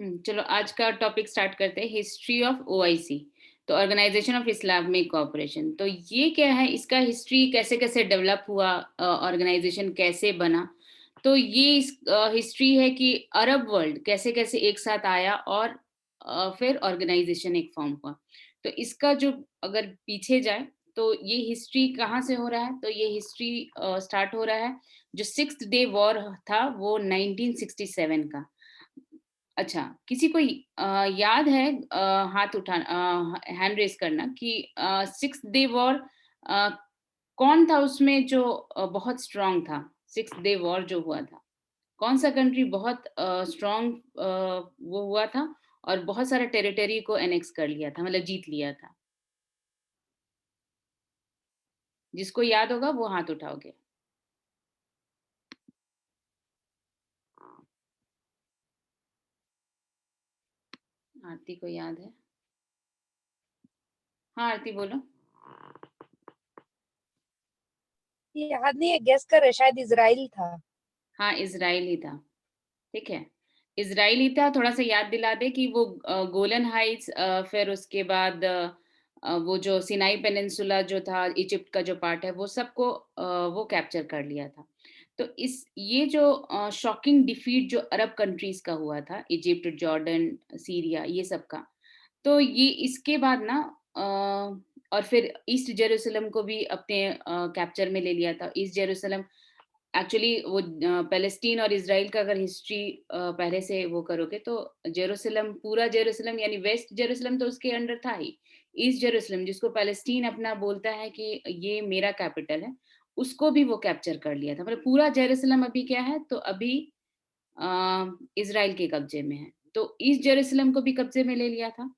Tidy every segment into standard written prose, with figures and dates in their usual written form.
चलो आज का टॉपिक स्टार्ट करते हैं, हिस्ट्री ऑफ ओआईसी। तो ऑर्गेनाइजेशन ऑफ इस्लामिक कोऑपरेशन, तो ये क्या है, इसका हिस्ट्री कैसे कैसे डेवलप हुआ, ऑर्गेनाइजेशन कैसे बना। तो ये इस हिस्ट्री है कि अरब वर्ल्ड कैसे कैसे एक साथ आया और फिर ऑर्गेनाइजेशन एक फॉर्म हुआ। तो इसका जो अगर पीछे जाए तो ये हिस्ट्री कहाँ से हो रहा है, तो ये हिस्ट्री स्टार्ट हो रहा है, जो सिक्स्थ डे वॉर था वो 1967 का। अच्छा, किसी को याद है, हाथ हैंड रेज़ करना कि सिक्स्थ डे वॉर अ, कौन था उसमें जो बहुत स्ट्रॉन्ग था? सिक्स्थ डे वॉर जो हुआ था, कौन-सा कंट्री बहुत स्ट्रॉन्ग वो हुआ था और बहुत सारा टेरिटरी को एनेक्स कर लिया था, मतलब जीत लिया था? जिसको याद होगा वो हाथ उठाओगे। आरती को याद है? हाँ, आरती बोलो। याद नहीं है, गेस कर रहे, शायद इजराइल था। हाँ, इज़राइल ही था। ठीक है। इज़राइल ही था, थोड़ा-सा याद दिला दें कि वो गोलन हाइट्स, फिर उसके बाद वो जो सिनाई पेनिनसुला जो था, इजिप्ट का जो पार्ट है, वो सबको वो कैप्चर कर लिया था। तो इस ये जो शॉकिंग डिफीट जो अरब कंट्रीज़ का हुआ था, इजिप्ट, जॉर्डन, सीरिया ये सब का, तो ये इसके बाद ना और फिर ईस्ट जेरूशलम को भी अपने कैप्चर में ले लिया था। ईस्ट जेरूशलम एक्चुअली वो पैलेस्टीन और इज़राइल का अगर हिस्ट्री पहले से वो करोगे तो जेरूशलम, पूरा जेरूशलम यानी वेस्ट जेरूशलम तो उसके अंडर था ही। ईस्ट जेरूशलम जिसको पैलेस्टीन अपना बोलता है कि ये मेरा कैपिटल है, उसको भी वो कैप्चर कर लिया था। मतलब पूरा जेरूशलम अभी क्या है, तो अभी इज़राइल के कब्ज़े में है। तो ईस्ट जेरूशलम को भी कब्ज़े में ले लिया था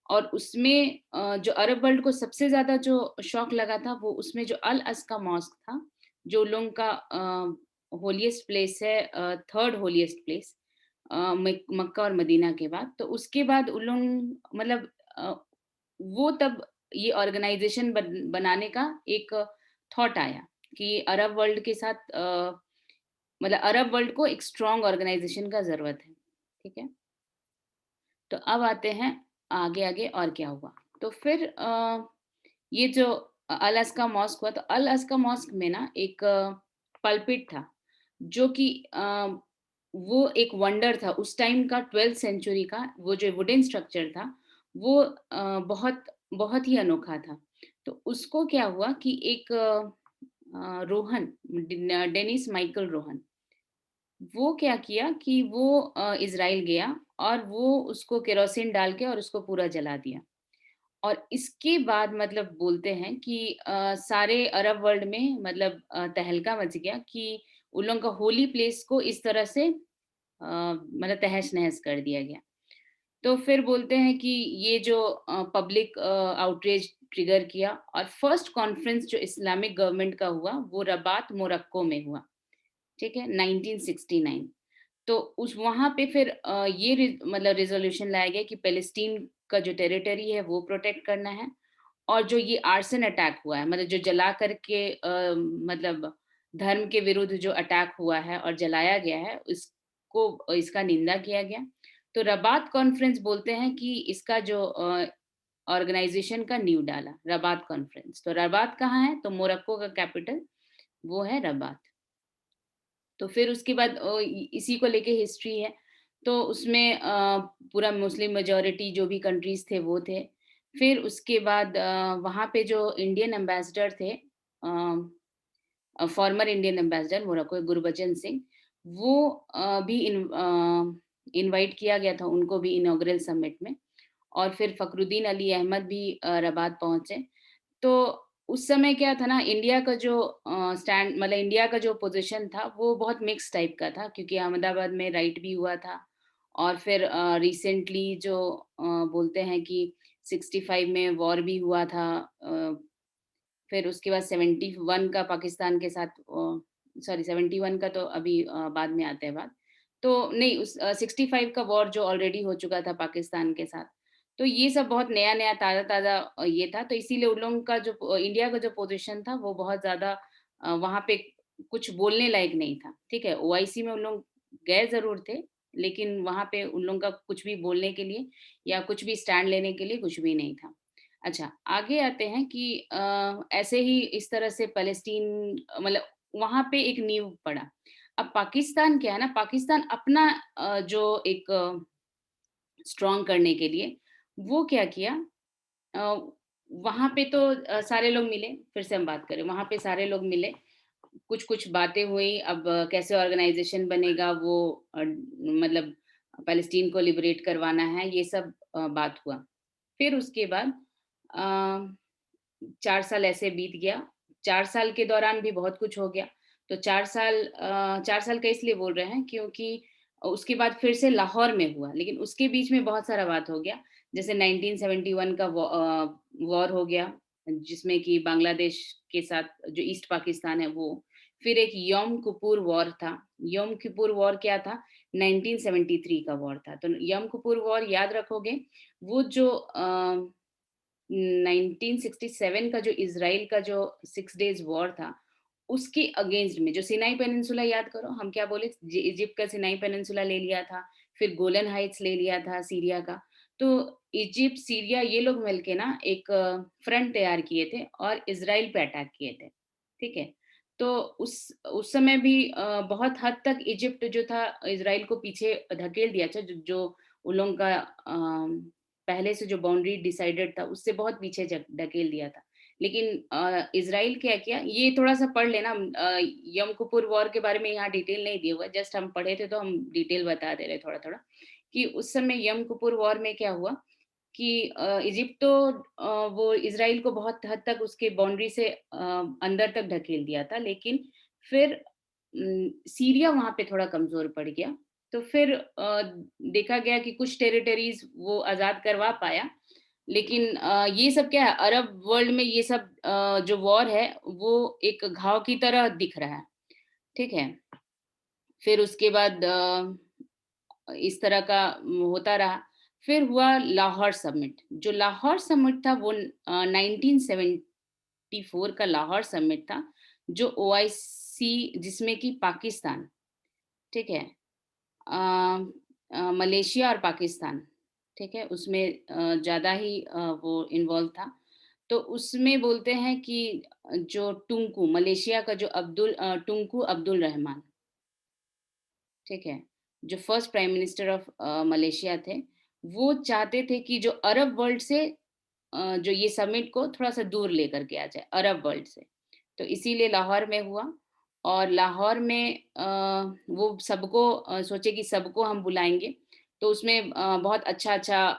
और उसमें जो अरब वर्ल्ड को सबसे ज़्यादा जो शॉक लगा था, वो उसमें जो अल अज़्का मॉस्क था, जो उन लोगों का होलीएस्ट प्लेस है, थर्ड होलीएस्ट प्लेस मक्का और मदीना के बाद। तो उसके बाद उन लोग मतलब अ, वो तब ये ऑर्गेनाइज़ेशन बनाने का एक थॉट आया कि अरब वर्ल्ड के साथ मतलब अरब वर्ल्ड को एक स्ट्रॉन्ग ऑर्गेनाइज़ेशन का ज़रूरत है। ठीक है? तो अब आते हैं आगे-आगे और क्या हुआ। तो फिर ये जो अल-अज़्का मॉस्क हुआ, तो अल-अज़्का मॉस्क में ना एक पल्पिट था, जो कि वो एक वंडर था उस टाइम का, 12th सेंचुरी का, वो जो वुडन स्ट्रक्चर था, वो बहुत बहुत ही अनोखा था। तो उसको क्या हुआ कि एक रोहन, डेनिस माइकल रोहन, वो क्या किया कि वो इज़राइल गया और वो उसको केरोसिन डाल के और उसको पूरा जला दिया। और इसके बाद मतलब बोलते हैं कि सारे अरब वर्ल्ड में मतलब तहलका मच गया कि उन लोगों का होली प्लेस को इस तरह से मतलब तहस-नहस कर दिया गया। तो फिर बोलते हैं कि ये जो पब्लिक आउटरीच ट्रिगर किया और फर्स्ट कॉन्फ्रेंस जो इस्लामिक गवर्नमेंट का हुआ, वो रबात, मोरक्को में हुआ। ठीक है? 1969। तो उस वहाँ पे फिर ये मतलब रिज़ॉल्यूशन लाया गया कि पैलेस्टीन का जो टेरिटरी है वो प्रोटेक्ट करना है और जो ये आर्सन अटैक हुआ है, मतलब जो जला करके मतलब धर्म के विरुद्ध जो अटैक हुआ है और जलाया गया है, इसको इसका निंदा किया गया। तो रबात कॉन्फ्रेंस बोलते हैं कि इसका जो ऑर्गेनाइज़ेशन का नींव डाला, रबात कॉन्फ्रेंस। तो रबात कहाँ है? तो मोरक्को का कैपिटल वो है रबात। तो फिर उसके बाद इसी को लेके हिस्ट्री है। तो उसमें पूरा मुस्लिम मेजॉरिटी जो भी कंट्रीज़ थे वो थे। फिर उसके बाद वहाँ पे जो इंडियन एम्बेसडर थे, former Indian ambassador Morocco, Gurbachan Singh, वो भी इनवाइट किया गया था उनको भी इनॉग्रल समिट में। और फिर फ़खरुद्दीन अली अहमद भी रबात पहुँचे। तो उस समय क्या था ना, इंडिया का जो स्टैंड मतलब इंडिया का जो पोज़ीशन था वो बहुत मिक्स टाइप का था, क्योंकि अहमदाबाद में राइट भी हुआ था और फिर रिसेंटली जो बोलते हैं कि 65 में वॉर भी हुआ था। फिर उसके बाद 71 का पाकिस्तान के साथ, सॉरी 71 का तो अभी बाद में आता है बात। तो नहीं, उस 65 का वॉर जो ऑलरेडी हो चुका था पाकिस्तान के साथ। तो ये सब बहुत नया-नया, ताज़ा-ताज़ा ये था, तो इसीलिए उन लोगों का जो इंडिया का जो पोज़ीशन था वो बहुत ज़्यादा वहाँ पे कुछ बोलने लायक नहीं था, ठीक है? ओआईसी में उन लोग गए ज़रूर थे, लेकिन वहाँ पे उन लोगों का कुछ भी बोलने के लिए या कुछ भी स्टैंड लेने के लिए कुछ भी नहीं था। अच्छा, आगे आते हैं कि ऐसे ही इस तरह से पैलेस्टीन मतलब वहाँ पे एक नींव पड़ा। अब पाकिस्तान क्या है ना, पाकिस्तान अपना जो एक स्ट्रॉन्ग करने के लिए वो क्या किया अ, वहाँ पे तो सारे लोग मिले, फिर से हम बात करें, वहाँ पे सारे लोग मिले, कुछ-कुछ बातें हुई, अब कैसे ऑर्गनाइज़ेशन बनेगा वो मतलब पैलेस्टीन को लिबरेट करवाना है, ये सब बात हुआ। फिर उसके बाद अ 4 साल ऐसे बीत गया, 4 साल के दौरान भी बहुत कुछ हो गया। तो 4 साल का इसलिए बोल रहे हैं क्योंकि उसके बाद फिर से लाहौर में हुआ, लेकिन उसके बीच में बहुत सारा बात हो गया। जैसे 1971 का वॉर हो गया, जिसमें कि बांग्लादेश के साथ जो ईस्ट पाकिस्तान है वो। फिर एक यौम किप्पुर वॉर था। यौम किप्पुर वॉर क्या था? 1973 का वॉर था। तो यौम किप्पुर वॉर याद रखोगे, वो जो 1967 का जो इज़राइल का जो 6 डेज़ वॉर था, उसके अगेंस्ट में जो सिनाई पेनिनसुला याद करो, हम क्या बोले इजिप्ट का सिनाई पेनिनसुला ले लिया था, फिर गोलन हाइट्स ले लिया था सीरिया का। तो इजिप्ट, सीरिया ये लोग मिलके ना एक फ्रंट तैयार किए थे और इज़राइल पे अटैक किए थे, ठीक है? तो उस समय भी बहुत हद तक इजिप्ट जो था इज़राइल को पीछे धकेल दिया था, जो जो उन लोगों का पहले से जो बाउंड्री डिसाइडेड था उससे बहुत पीछे ढकेल दिया था। लेकिन इज़राइल क्या किया, ये थोड़ा-सा पढ़ लेना, यम किप्पुर वॉर के बारे में यहाँ डिटेल नहीं दिया हुआ है, जस्ट हम पढ़े थे तो हम डिटेल बता दे रहे हैं थोड़ा-थोड़ा, कि उस समय यम किप्पुर वॉर में क्या हुआ कि इजिप्ट तो वो इज़राइल को बहुत हद तक उसके बाउंड्री से अंदर तक ढकेल दिया था, लेकिन फिर सीरिया वहाँ पे थोड़ा कमज़ोर पड़ गया। तो फिर देखा गया कि कुछ टेरिटरीज़ वो आज़ाद करवा पाया, लेकिन ये सब क्या है, अरब वर्ल्ड में ये सब जो वॉर है, वो एक घाव की तरह दिख रहा है, ठीक है? फिर उसके बाद इस तरह का होता रहा। फिर हुआ लाहौर समिट, जो लाहौर समिट था वो 1974 का लाहौर समिट था, जो ओआईसी जिसमें कि पाकिस्तान, ठीक है? अ मलेशिया और पाकिस्तान, ठीक है? उसमें ज़्यादा ही वो इन्वॉल्व था। तो उसमें बोलते हैं कि जो टुंकू मलेशिया का जो टुंकू अब्दुल रहमान, ठीक है? जो first prime minister of Malaysia थे, वो चाहते थे कि जो अरब वर्ल्ड से जो ये समिट को थोड़ा-सा दूर लेकर के आ जाए, अरब वर्ल्ड से। तो इसीलिए लाहौर में हुआ और लाहौर में वो सबको सोचे कि सबको हम बुलाएँगे। तो उसमें बहुत अच्छा-अच्छा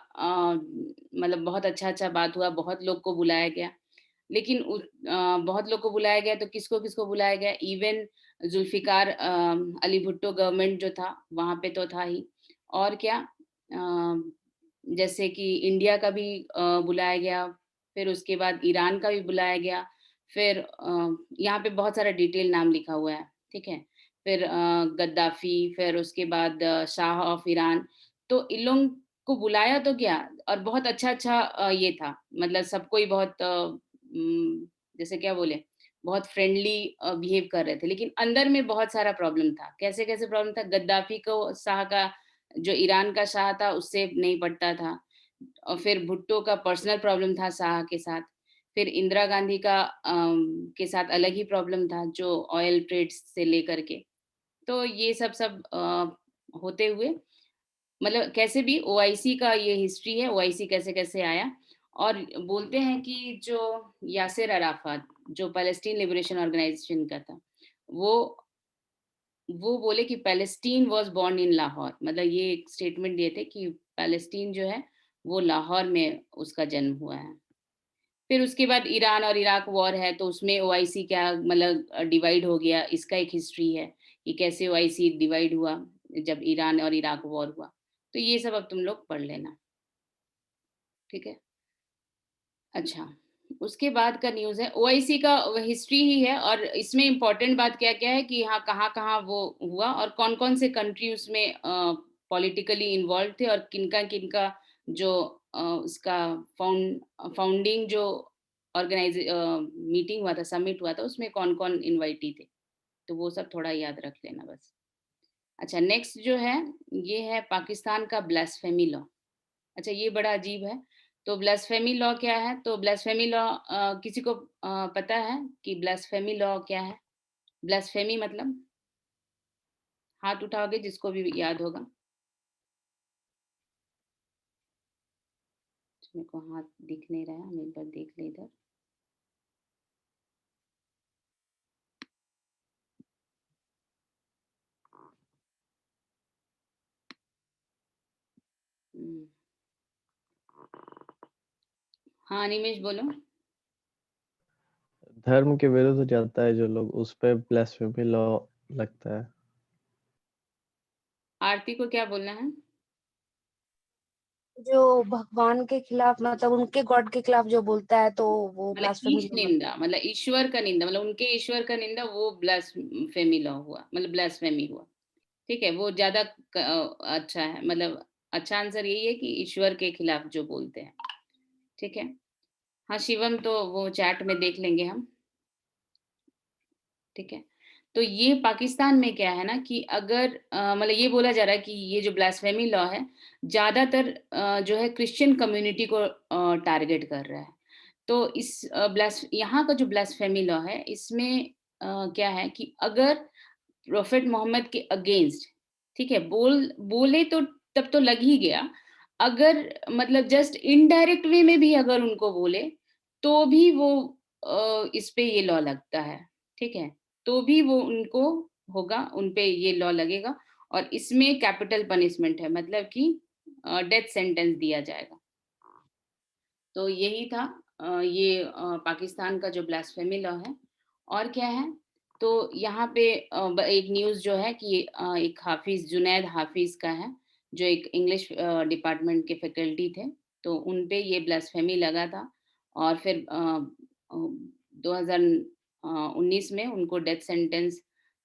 मतलब बहुत अच्छा-अच्छा बात हुआ, बहुत लोग को बुलाया गया। लेकिन बहुत लोग को बुलाया गया तो किसको-किसको बुलाया गया, इवन ज़ुल्फ़िकार अली भुट्टो गवर्नमेंट जो था, वहाँ पे तो था ही। और क्या जैसे कि इंडिया का भी बुलाया गया, फिर उसके बाद ईरान का भी बुलाया गया, फिर यहाँ पे बहुत सारा डिटेल नाम लिखा हुआ है, ठीक है? फिर गद्दाफ़ी, फिर उसके बाद शाह ऑफ ईरान, तो इन लोगों को बुलाया तो गया और बहुत अच्छा-अच्छा ये था, मतलब सबको ही बहुत जैसे क्या बोले, बहुत फ्रेंडली बिहेव कर रहे थे, लेकिन अंदर में बहुत सारा प्रॉब्लम था। कैसे-कैसे प्रॉब्लम था? गद्दाफ़ी को शाह का जो ईरान का शाह था उससे नहीं पटता था और फिर भुट्टो का पर्सनल प्रॉब्लम था शाह के साथ। फिर इंदिरा गांधी का के साथ अलग ही प्रॉब्लम था जो ऑयल ट्रेड्स से लेकर के। तो ये सब होते हुए मतलब कैसे भी ओआईसी का ये हिस्ट्री है, ओआईसी कैसे-कैसे आया और बोलते हैं कि जो यासिर अराफात, जो पैलेस्टीन लिबरेशन ऑर्गनाइज़ेशन का था, वो वो बोले कि Palestine was born in Lahore, मतलब ये एक स्टेटमेंट दिए थे कि पैलेस्टीन जो है, वो लाहौर में उसका जन्म हुआ है। फिर उसके बाद ईरान और इराक वॉर है, तो उसमें ओआईसी क्या मतलब डिवाइड हो गया, इसका एक हिस्ट्री है कि कैसे ओआईसी डिवाइड हुआ, जब ईरान और इराक वॉर हुआ। तो ये सब अब तुम लोग पढ़ लेना, ठीक है? अच्छा, उसके बाद का न्यूज़ है ओआईसी का हिस्ट्री ही है और इसमें इम्पोर्टेंट बात क्या-क्या है कि हाँ, कहाँ-कहाँ वो हुआ और कौन-कौन से कंट्री उसमें पॉलिटिकली इन्वॉल्व थे और किनका-किनका जो उसका फाउंडिंग जो मीटिंग हुआ था, समिट हुआ था, उसमें कौन-कौन इनवाइटी थे। तो वो सब थोड़ा याद रख लेना बस। अच्छा, नेक्स्ट जो है, ये है पाकिस्तान का ब्लास्फेमी लॉ। अच्छा, ये बड़ा अजीब है। तो ब्लास्फेमी लॉ क्या है? तो ब्लास्फेमी लॉ किसी को पता है कि ब्लास्फेमी लॉ क्या है? ब्लास्फेमी मतलब? हाथ उठाओगे जिसको भी याद होगा। मेरे को हाथ दिख नहीं रहा है, हम एक बार देख लें इधर। हुँ। हाँ, निमेश बोलो। धर्म के विरुद्ध जाता है जो लोग, उस पे ब्लास्फेमी लॉ लगता है। आरती को क्या बोलना है? जो भगवान के खिलाफ मतलब उनके गॉड के खिलाफ जो बोलता है तो वो मतलब ब्लास्फेमी ईश लॉ लगता निंदा, मतलब ईश्वर का निंदा, मतलब उनके ईश्वर का निंदा, वो ब्लास्फेमी लॉ हुआ, मतलब ब्लास्फेमी हुआ। ठीक है? वो ज़्यादा अच्छा है, मतलब अच्छा आंसर यही है कि ईश्वर के खिलाफ जो बोलते हैं। ठीक है? हाँ, शिवम तो वो चैट में देख लेंगे हम। ठीक है? तो ये पाकिस्तान में क्या है ना कि अगर मतलब ये बोला जा रहा है कि ये जो ब्लास्फेमी लॉ है, ज़्यादातर जो है क्रिश्चियन कम्युनिटी को टारगेट कर रहा है। तो इस यहाँ का जो ब्लास्फेमी लॉ है, इसमें क्या है कि अगर प्रोफेट मोहम्मद के अगेंस्ट, ठीक है, बोले तो तब तो लग ही गया। अगर मतलब जस्ट इनडायरेक्ट वे में भी अगर उनको बोले, तो भी वो इस पे ये लॉ लगता है, ठीक है? तो भी वो उनको होगा, उन पे ये लॉ लगेगा और इसमें कैपिटल पनिशमेंट है, मतलब कि डेथ सेंटेंस दिया जाएगा। तो यही था ये पाकिस्तान का जो ब्लास्फेमी लॉ है। और क्या है, तो यहाँ पे एक न्यूज़ जो है कि एक हाफिज़, जुनैद हाफिज़ का है, जो एक इंग्लिश डिपार्टमेंट के फैकल्टी थे, तो उन पे ये ब्लास्फेमी लगा था और फिर 2019 में उनको death sentence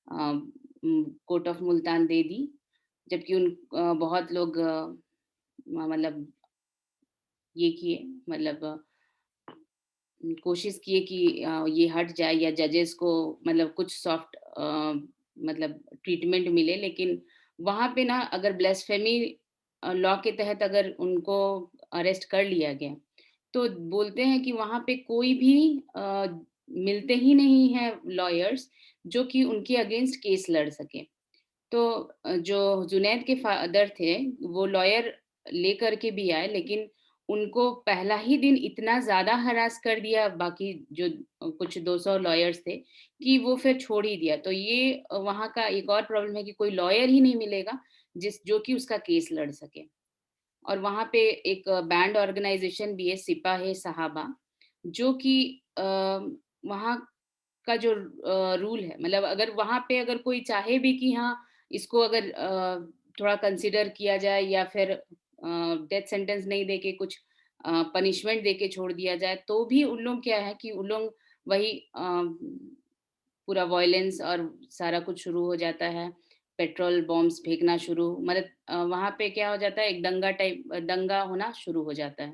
court of Multan दे दी, जबकि बहुत लोग मतलब ये किए, मतलब कोशिश किए कि ये हट जाए या जजेस को मतलब कुछ सॉफ्ट मतलब ट्रीटमेंट मिले, लेकिन वहाँ पे ना अगर ब्लास्फेमी लॉ के तहत अगर उनको अरेस्ट कर लिया गया, तो बोलते हैं कि वहाँ पे कोई भी मिलते ही नहीं हैं लॉयर्स जो कि उनके अगेंस्ट केस लड़ सके। तो जो जुनैद के फादर थे, वो लॉयर लेकर के भी आए, लेकिन उनको पहला ही दिन इतना ज़्यादा हरास कर दिया बाकी जो कुछ 200 लॉयर्स थे, कि वो फिर छोड़ ही दिया। तो ये वहाँ का एक और प्रॉब्लम है कि कोई लॉयर ही नहीं मिलेगा, जो कि उसका केस लड़ सके। और वहाँ पे एक बैंड ऑर्गेनाइज़ेशन भी है, सिपाही-ए-सहाबा, जो कि वहाँ का जो रूल है, मतलब अगर वहाँ पे अगर कोई चाहे भी कि हाँ, इसको अगर थोड़ा कंसिडर किया जाए या फिर डेथ सेंटेंस नहीं देके कुछ पनिशमेंट देके छोड़ दिया जाए, तो भी उन लोग क्या है कि उन लोग वही पूरा वॉयलेंस और सारा कुछ शुरू हो जाता है, पेट्रोल बॉम्ब्स फेंकना शुरू, मतलब वहाँ पे क्या हो जाता है, एक दंगा होना शुरू हो जाता है।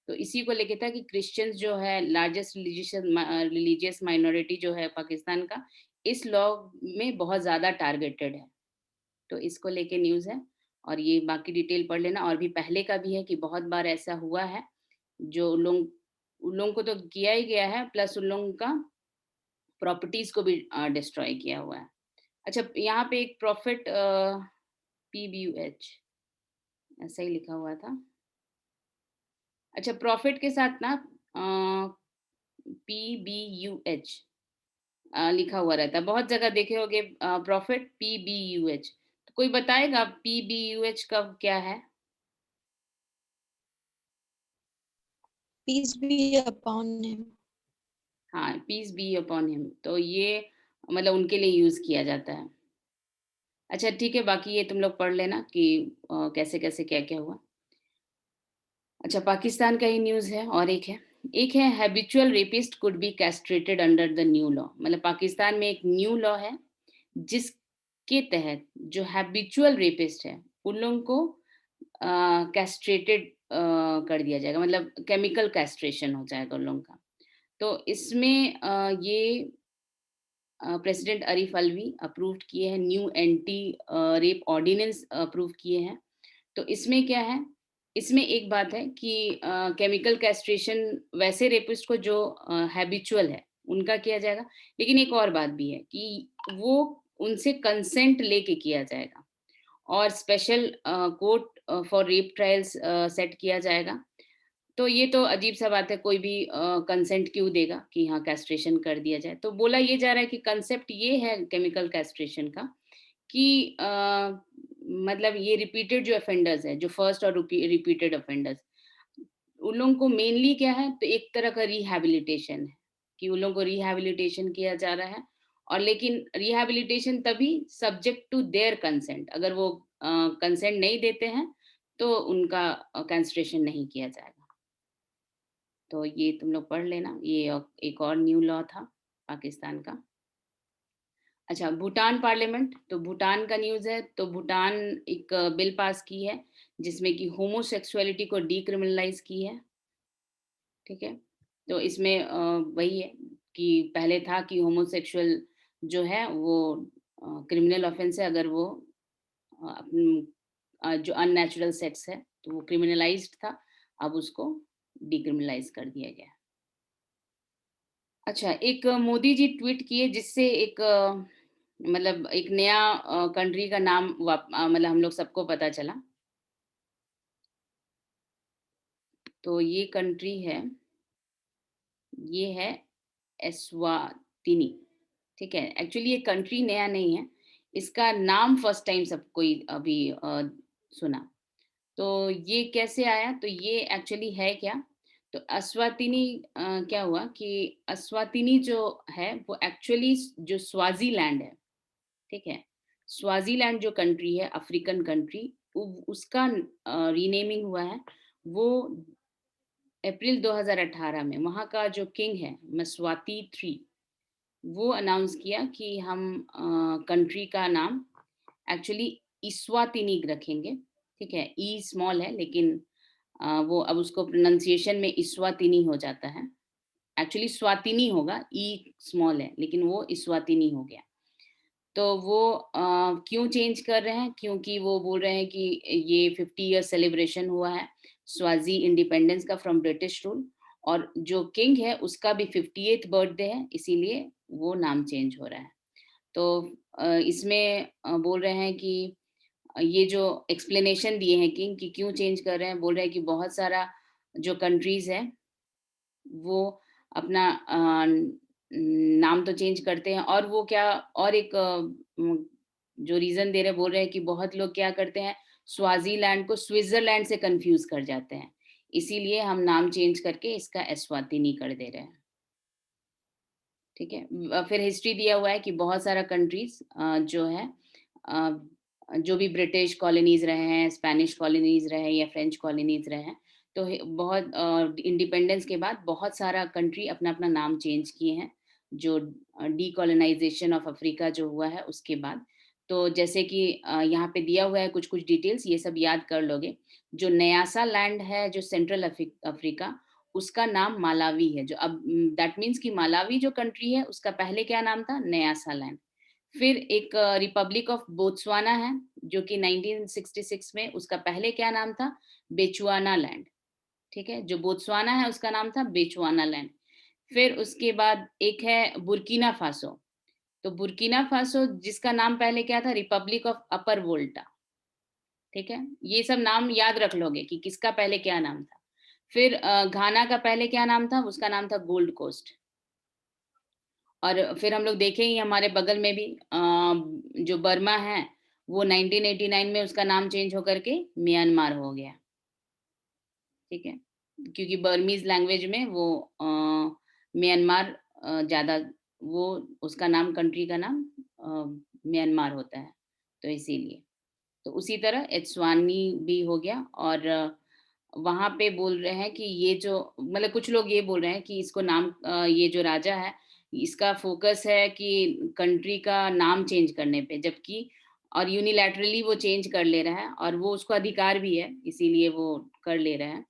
तो इसी को लेके था कि क्रिश्चियंस जो है लार्जेस्ट रिलीजियस माइनॉरिटी जो है पाकिस्तान का, इस लॉ में बहुत ज़्यादा टारगेटेड है। तो इसको लेके न्यूज़ है और ये बाकी डिटेल पढ़ लेना, और भी पहले का भी है कि बहुत बार ऐसा हुआ है, जो उन लोगों को तो किया ही गया है, प्लस उन लोगों का प्रॉपर्टीज़ को भी डिस्ट्रॉय किया हुआ है। अच्छा, यहाँ पे एक प्रॉफिट पीबीयूएच ऐसा ही लिखा हुआ था। अच्छा, प्रॉफिट के साथ ना पीबीयूएच लिखा हुआ रहता है। बहुत जगह देखे होंगे प्रॉफिट पीबीयूएच। तो कोई बताएगा पीबीयूएच का क्या है? Peace be upon him. हाँ, पीस बी अपॉन हिम। तो ये मतलब उनके लिए यूज़ किया जाता है। अच्छा ठीक है, बाकी ये तुम लोग पढ़ लेना कि कैसे-कैसे, क्या-क्या हुआ। अच्छा, पाकिस्तान का ही न्यूज़ है और एक है habitual rapist could be castrated under the new law. मतलब पाकिस्तान में एक न्यू लॉ है जिसके तहत जो हैबिचुअल रेपिस्ट है उन लोगों को कैस्ट्रेटेड कर दिया जाएगा, मतलब केमिकल कैस्ट्रेशन हो जाएगा उन लोगों का। तो इसमें ये प्रेसिडेंट आरिफ अलवी अप्रूव्ड किए हैं, new anti rape ordinance approve किए हैं। तो इसमें क्या है, इसमें एक बात है कि केमिकल कैस्ट्रेशन वैसे रेपिस्ट को जो हैबिचुअल है उनका किया जाएगा, लेकिन एक और बात भी है कि वो उनसे कंसेंट लेके किया जाएगा और special court for rape trials set किया जाएगा। तो ये तो अजीब सा बात है, कोई भी कंसेंट क्यों देगा कि हाँ कैस्ट्रेशन कर दिया जाए। तो बोला ये जा रहा है कि कंसेप्ट ये है केमिकल कैस्ट्रेशन का कि मतलब ये रिपीटेड जो ऑफेंडर्स है, जो फर्स्ट और रिपीटेड ऑफेंडर्स, उन लोगों को मेनली क्या है, तो एक तरह का रिहैबिलिटेशन है कि उन लोगों को रिहैबिलिटेशन किया जा रहा है। और लेकिन रिहैबिलिटेशन तभी सब्जेक्ट टू देयर कंसेंट, अगर वो कंसेंट नहीं देते हैं तो उनका कैंसलेशन नहीं किया जाएगा। तो ये तुम लोग पढ़ लेना, ये एक और न्यू लॉ था पाकिस्तान का। अच्छा, भूटान पार्लियामेंट, तो भूटान का न्यूज़ है। तो भूटान एक बिल पास की है जिसमें कि होमोसेक्सुअलिटी को डीक्रिमिनलाइज की है, ठीक है। तो इसमें वही है कि पहले था कि होमोसेक्सुअल जो है वो क्रिमिनल ऑफेंस है, अगर वो जो अननेचुरल सेक्स है तो वो क्रिमिनलाइज्ड था, अब उसको डीक्रिमिनलाइज कर दिया गया। अच्छा, एक मोदी जी ट्वीट किए जिससे एक मतलब एक नया कंट्री का नाम मतलब हम लोग सबको पता चला। तो ये कंट्री है, ये है एस्वातिनी, ठीक है। एक्चुअली ये कंट्री नया नहीं है, इसका नाम फर्स्ट टाइम सब कोई अभी सुना। तो ये कैसे आया, तो ये एक्चुअली है क्या, तो अस्वातिनी क्या हुआ कि अस्वातिनी जो है वो एक्चुअली जो स्वाजीलैंड है, ठीक है। स्वाजीलैंड जो कंट्री है, अफ्रीकन कंट्री, उसका रीनेमिंग हुआ है वो अप्रैल 2018 में। वहाँ का जो किंग है मस्वाती 3, वो अनाउंस किया कि हम कंट्री का नाम एक्चुअली इस्वातिनी रखेंगे, ठीक है। ई स्मॉल है लेकिन वो अब उसको प्रोनाउंसिएशन में इस्वातिनी हो जाता है। एक्चुअली स्वातिनी होगा, ई स्मॉल है लेकिन वो इस्वातिनी हो गया। तो वो क्यों चेंज कर रहे हैं, क्योंकि वो बोल रहे हैं कि ये 50 ईयर सेलिब्रेशन हुआ है स्वाजी इंडिपेंडेंस का फ्रॉम ब्रिटिश रूल, और जो किंग है उसका भी 58th बर्थडे है, इसीलिए वो नाम चेंज हो रहा है। तो इसमें बोल रहे हैं कि ये जो एक्सप्लेनेशन दिए हैं किंग कि क्यों चेंज कर रहे हैं, बोल रहे हैं कि बहुत सारा जो कंट्रीज है वो अपना नाम तो चेंज करते हैं, और वो क्या, और एक जो रीजन दे रहे हैं, बोल रहे हैं कि बहुत लोग क्या करते हैं, स्वाजीलैंड को स्विट्जरलैंड से कंफ्यूज कर जाते हैं, इसीलिए हम नाम चेंज करके इसका एस्वातिनी कर दे रहे हैं, ठीक है। फिर हिस्ट्री दिया हुआ है कि बहुत सारा कंट्रीज जो है जो भी ब्रिटिश कॉलोनीज रहे हैं, स्पेनिश कॉलोनीज रहे हैं या फ्रेंच कॉलोनीज रहे हैं, तो बहुत इंडिपेंडेंस के बाद बहुत सारा कंट्री अपना अपना नाम चेंज किए हैं, जो डीकोलोनाइजेशन ऑफ अफ्रीका जो हुआ है उसके बाद। तो जैसे कि यहाँ पे दिया हुआ है कुछ कुछ डिटेल्स, ये सब याद कर लोगे। जो नयासा लैंड है जो सेंट्रल अफ्रीका, उसका नाम मालावी है, जो अब दैट मीन्स कि मालावी जो कंट्री है उसका पहले क्या नाम था, नयासा लैंड। फिर एक रिपब्लिक ऑफ बोत्सवाना है जो कि 1966 में, उसका पहले क्या नाम था, बेचुआना लैंड, ठीक है। जो बोत्सवाना है उसका नाम था बेचुआना लैंड। फिर उसके बाद एक है बुर्किना फासो, तो बुर्किना फासो जिसका नाम पहले क्या था, रिपब्लिक ऑफ अपर वोल्टा, ठीक है। ये सब नाम याद रख लोगे कि किसका पहले क्या नाम था। फिर घाना का पहले क्या नाम था, उसका नाम था गोल्ड कोस्ट। और फिर हम लोग देखें ही हमारे बगल में भी जो बर्मा है वो 1989 में उसका नाम चेंज होकर के म्यांमार हो गया, ठीक है। क्योंकि बर्मीज लैंग्वेज में वो म्यांमार ज्यादा, वो उसका नाम, कंट्री का नाम म्यांमार होता है, तो इसीलिए। तो उसी तरह एत्स्वानी भी हो गया। और वहाँ पे बोल रहे हैं कि ये जो, मतलब कुछ लोग ये बोल रहे हैं कि इसको नाम ये जो राजा है इसका फोकस है कि कंट्री का नाम चेंज करने पे, जबकि और यूनिलैटरली वो चेंज कर ले रहा है और वो उसको अधिकार भी है, इसीलिए वो कर ले रहा है।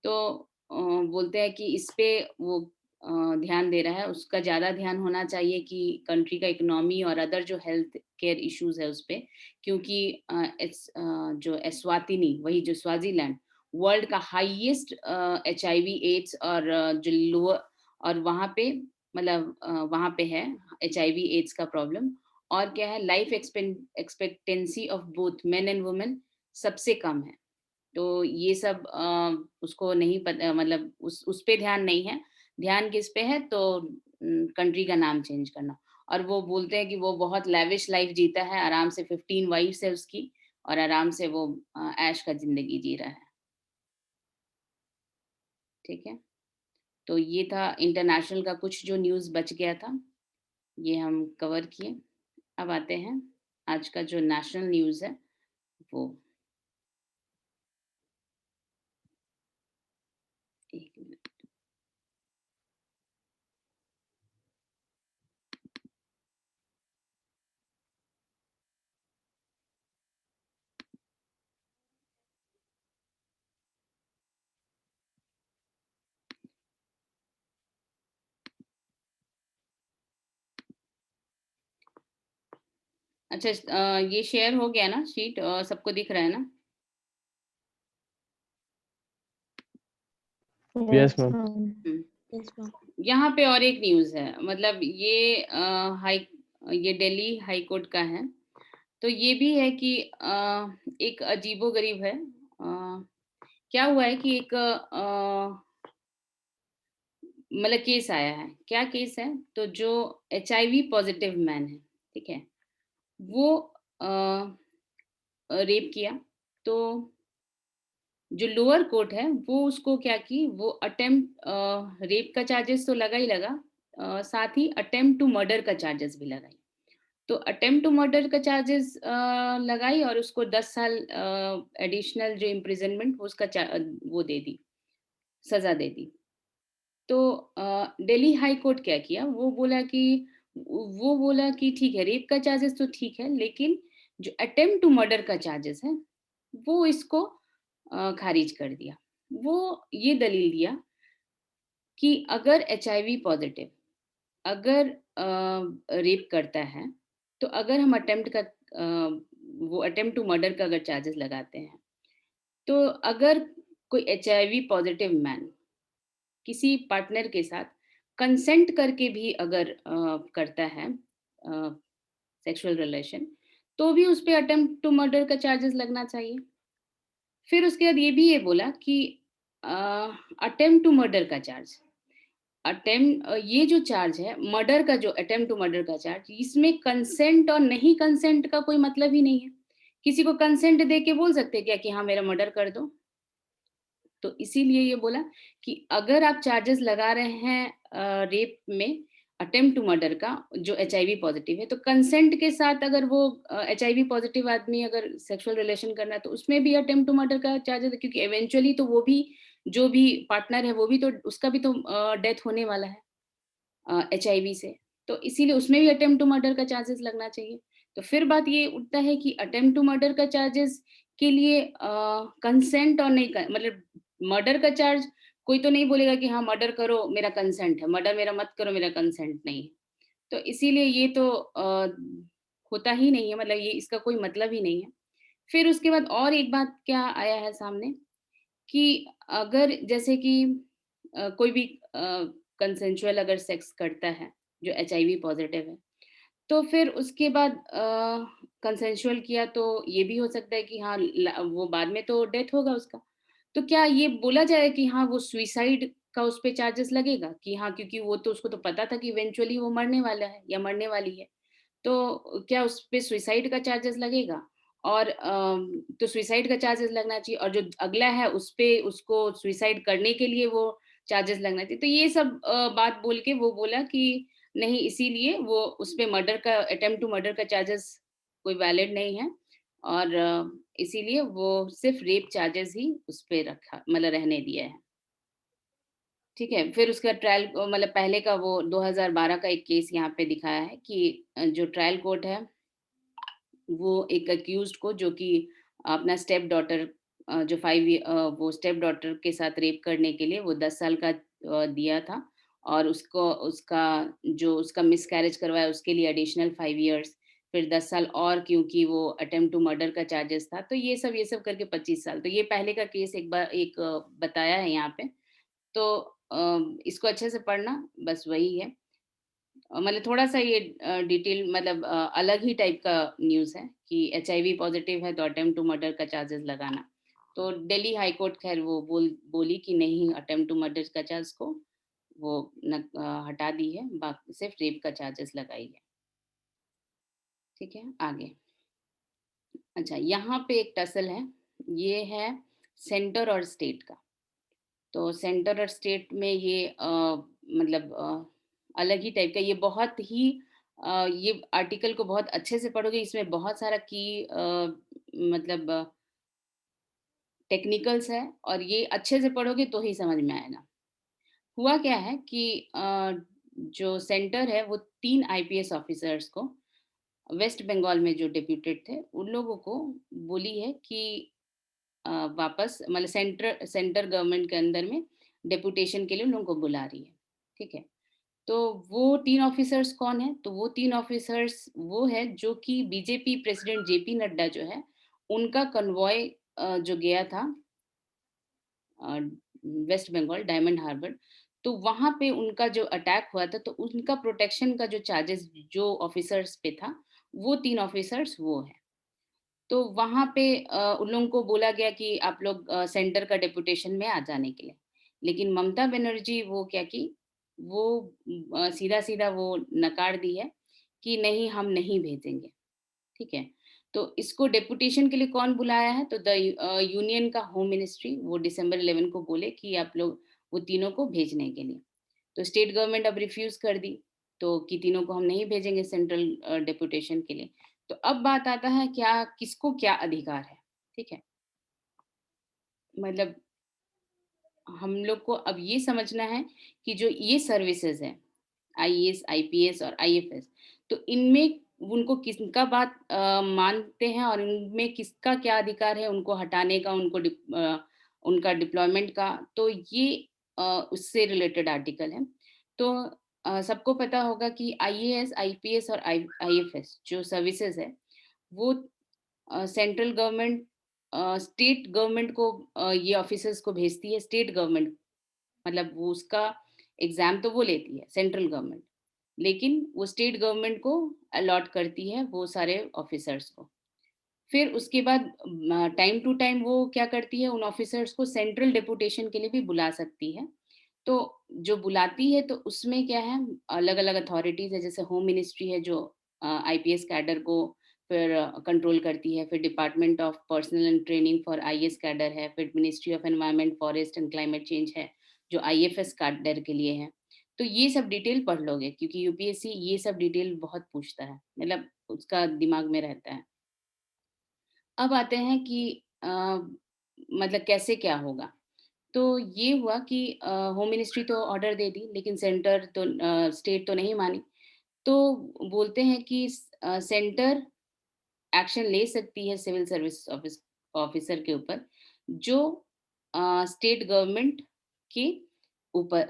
तो बोलते हैं कि इस पे वो ध्यान दे रहा है उसका ज़्यादा ध्यान होना चाहिए कि कंट्री का इकोनॉमी और अदर जो हेल्थ केयर इश्यूज है उस पे, क्योंकि जो एस्वातिनी, वही जो स्वाजीलैंड, वर्ल्ड का हाईएस्ट HIV एड्स और जो लोअर, और वहाँ पे मतलब वहाँ पे है HIV एड्स का प्रॉब्लम। और क्या है, life expectancy of both men and women सबसे कम है। तो ये सब उसको नहीं पता, मतलब उस पे ध्यान नहीं है। ध्यान किस पे है, तो कंट्री का नाम चेंज करना। और वो बोलते हैं कि वो बहुत लैविश लाइफ जीता है, आराम से 15 वाइफ्स है उसकी, और आराम से वो ऐश का जिंदगी जी रहा है। ठीक है, तो ये था इंटरनेशनल का कुछ जो न्यूज़ बच गया था, ये हम कवर किए। अब आते हैं आज का जो नेशनल न्यूज़ है वो। एक मिनट। अच्छा, ये शेयर हो गया ना शीट, सबको दिख रहा है ना? Yes ma'am. Hmm. Yes, ma'am. यहाँ पे और एक न्यूज़ है, मतलब ये ये दिल्ली हाई कोर्ट का है। तो ये भी है कि एक अजीबोगरीब है। क्या हुआ है कि एक मतलब केस आया है। क्या केस है, तो जो HIV पॉजिटिव मैन है, ठीक है, वो रेप किया। तो जो लोअर कोर्ट है वो उसको क्या की, वो अटेम्प्ट रेप का चार्जेस तो लगा ही लगा, साथ ही अटेम्प्ट टू मर्डर का चार्जेस भी लगाई। तो अटेम्प्ट टू मर्डर का चार्जेस लगाई और उसको 10 साल एडिशनल जो इम्प्रिजनमेंट उसका वो दे दी, सजा दे दी। तो दिल्ली हाई कोर्ट क्या किया, वो बोला कि ठीक है, रेप का चार्जेस तो ठीक है, लेकिन जो अटेम्प्ट टू मर्डर का चार्जेस है वो इसको खारिज कर दिया। वो ये दलील दिया कि अगर HIV पॉजिटिव अगर रेप करता है, तो अगर हम वो अटेम्प्ट टू मर्डर का अगर चार्जेस लगाते हैं, तो अगर कोई HIV पॉजिटिव मैन किसी पार्टनर के साथ कंसेंट करके भी अगर करता है सेक्सुअल रिलेशन, तो भी उस पे अटेम्प्ट टू मर्डर का चार्जेस लगना चाहिए। फिर उसके बाद ये बोला कि अटेम्प्ट टू मर्डर का चार्ज, ये जो चार्ज है मर्डर का, जो अटेम्प्ट टू मर्डर का चार्ज, इसमें कंसेंट और नहीं कंसेंट का कोई मतलब ही नहीं है। किसी को कंसेंट दे के बोल सकते क्या कि हाँ मेरा मर्डर कर दो। तो इसीलिए ये बोला कि अगर आप चार्जेस लगा रहे हैं रेप में अटेम्प्ट टू मर्डर का, जो HIV पॉजिटिव है, तो कंसेंट के साथ अगर वो HIV पॉजिटिव आदमी अगर सेक्सुअल रिलेशन करना है, तो उसमें भी अटेम्प्ट टू मर्डर का चार्जेस, क्योंकि एवेंचुअली तो वो भी, जो भी पार्टनर है वो भी तो, उसका भी तो डेथ होने वाला है HIV से। तो इसीलिए उसमें भी अटेम्प्ट टू मर्डर का चार्जेस लगना चाहिए। तो फिर बात ये उठता है कि अटेम्प्ट टू मर्डर का चार्जेस के लिए कंसेंट और नहीं मतलब मर्डर का चार्ज कोई तो नहीं बोलेगा कि हाँ मर्डर करो मेरा कंसेंट है, मर्डर मेरा मत करो मेरा कंसेंट नहीं है। तो इसीलिए ये तो होता ही नहीं है, मतलब ये इसका कोई मतलब ही नहीं है। फिर उसके बाद और एक बात क्या आया है सामने, कि अगर जैसे कि कोई भी कंसेंसुअल अगर सेक्स करता है जो HIV पॉजिटिव है, तो फिर उसके बाद कंसेंसुअल किया, तो ये भी हो सकता है कि हाँ वो बाद में तो डेथ होगा उसका। तो क्या ये बोला जाए कि हाँ वो सुइसाइड का उस पे चार्जेस लगेगा कि हाँ, क्योंकि वो तो उसको तो पता था कि इवेंचुअली वो मरने वाला है या मरने वाली है, तो क्या उस पे सुइसाइड का चार्जेस लगेगा? और तो सुइसाइड का चार्जेस लगना चाहिए, और जो अगला है उस पे उसको सुइसाइड करने के लिए वो चार्जेस लगना चाहिए। तो ये सब बात बोल के वो बोला कि नहीं, इसीलिए वो उस पे मर्डर का, अटेम्प्ट टू मर्डर का चार्जेस कोई वैलिड नहीं है, और इसीलिए वो सिर्फ रेप चार्जेस ही उस पे रखा, मतलब रहने दिया है। ठीक है, फिर उसका ट्रायल मतलब पहले का वो 2012 का एक केस यहाँ पे दिखाया है कि जो ट्रायल कोर्ट है वो एक अक्यूज्ड को, जो कि अपना स्टेप डॉटर जो वो स्टेप डॉटर के साथ रेप करने के लिए वो 10 साल का दिया था, और उसका मिसकैरेज करवाया उसके लिए एडिशनल 5 इयर्स, फिर 10 साल और क्योंकि वो अटेम्प्ट टू मर्डर का चार्जेस था, तो ये सब करके 25 साल। तो ये पहले का केस बताया है यहाँ पे। तो इसको अच्छे से पढ़ना, बस वही है। मतलब थोड़ा-सा ये डिटेल मतलब अलग ही टाइप का न्यूज़ है कि एचआईवी पॉज़िटिव है तो अटेम्प्ट टू मर्डर का चार्जेस लगाना। तो दिल्ली हाई कोर्ट ख़ैर वो बोली कि नहीं, अटेम्प्ट टू मर्डर का चार्ज को वो हटा दी है, बाकी सिर्फ़ रेप का चार्जेस लगाई है। ठीक है, आगे। अच्छा, यहाँ पे एक टसल है, ये है सेंटर और स्टेट का। तो सेंटर और स्टेट में ये मतलब अलग ही टाइप का, ये बहुत ही ये आर्टिकल को बहुत अच्छे से पढ़ोगे, इसमें बहुत सारा मतलब टेक्निकल्स है और ये अच्छे से पढ़ोगे तो ही समझ में आएगा। हुआ क्या है कि जो सेंटर है वो 3 आईपीएस ऑफिसर्स को वेस्ट बंगाल में जो डिप्यूटेड थे, उन लोगों को बोली है कि वापस मतलब सेंटर गवर्नमेंट के अंदर में डेपुटेशन के लिए उन लोगों को बुला रही है, ठीक है। तो वो 3 ऑफिसर्स कौन है? तो वो 3 ऑफिसर्स वो है जो कि बीजेपी प्रेसिडेंट जेपी नड्डा जो है, उनका कन्वॉय जो गया था अ, वेस्ट बंगाल डायमंड हार्बर, तो वहाँ पे उनका जो अटैक हुआ था, तो उनका प्रोटेक्शन का जो चार्जेस जो ऑफिसर्स पे था, वो 3 ऑफिसर्स वो हैं। तो वहाँ पे उन लोगों को बोला गया कि आप लोग सेंटर का डेपुटेशन में आ जाने के लिए। लेकिन ममता बनर्जी वो क्या की, वो सीधा-सीधा वो नकार दी है कि नहीं, हम नहीं भेजेंगे, ठीक है। तो इसको डेपुटेशन के लिए कौन बुलाया है? तो यूनियन का होम मिनिस्ट्री वो दिसंबर 11 को बोले कि आप लोग वो तीनों को भेजने के लिए। तो स्टेट गवर्नमेंट अब रिफ्यूज़ कर दी, तो कि तीनों को हम नहीं भेजेंगे सेंट्रल डेपुटेशन के लिए। तो अब बात आता है क्या किसको क्या अधिकार है, ठीक है? मतलब हम लोग को अब ये समझना है कि जो ये सर्विसेज़ हैं, आईएएस, आईपीएस और आईएफएस, तो इनमें उनको किसका बात मानते हैं और इनमें किसका क्या अधिकार है उनको हटाने का, उनका डिप्लॉयमेंट का, तो ये उससे रिलेटेड आर्टिकल है। तो सबको पता होगा कि आईएएस, आईपीएस और आईएफएस जो सर्विसेज़ है, वो सेंट्रल गवर्नमेंट स्टेट गवर्नमेंट को ये ऑफिसर्स को भेजती है, स्टेट गवर्नमेंट मतलब वो उसका एग्ज़ाम तो वो लेती है सेंट्रल गवर्नमेंट, लेकिन वो स्टेट गवर्नमेंट को अलॉट करती है वो सारे ऑफिसर्स को। फिर उसके बाद टाइम टू टाइम वो क्या करती है, उन ऑफिसर्स को सेंट्रल डेपुटेशन के लिए भी बुला सकती है। तो जो बुलाती है तो उसमें क्या है, अलग-अलग अथॉरिटीज़ है, जैसे होम मिनिस्ट्री है जो आईपीएस कैडर को फिर कंट्रोल करती है, फिर department of personal and training for IAS cadre है, फिर ministry of environment, forest and climate change है, जो आईएफएस कैडर के लिए है। तो ये सब डिटेल पढ़ लोगे क्योंकि यूपीएससी ये सब डिटेल बहुत पूछता है, मतलब उसका दिमाग में रहता है। अब आते हैं कि मतलब कैसे क्या होगा? तो ये हुआ कि होम मिनिस्ट्री तो ऑर्डर दे दी, लेकिन स्टेट तो नहीं मानी। तो बोलते हैं कि सेंटर एक्शन ले सकती है सिविल सर्विस ऑफिसर के ऊपर जो स्टेट गवर्नमेंट के ऊपर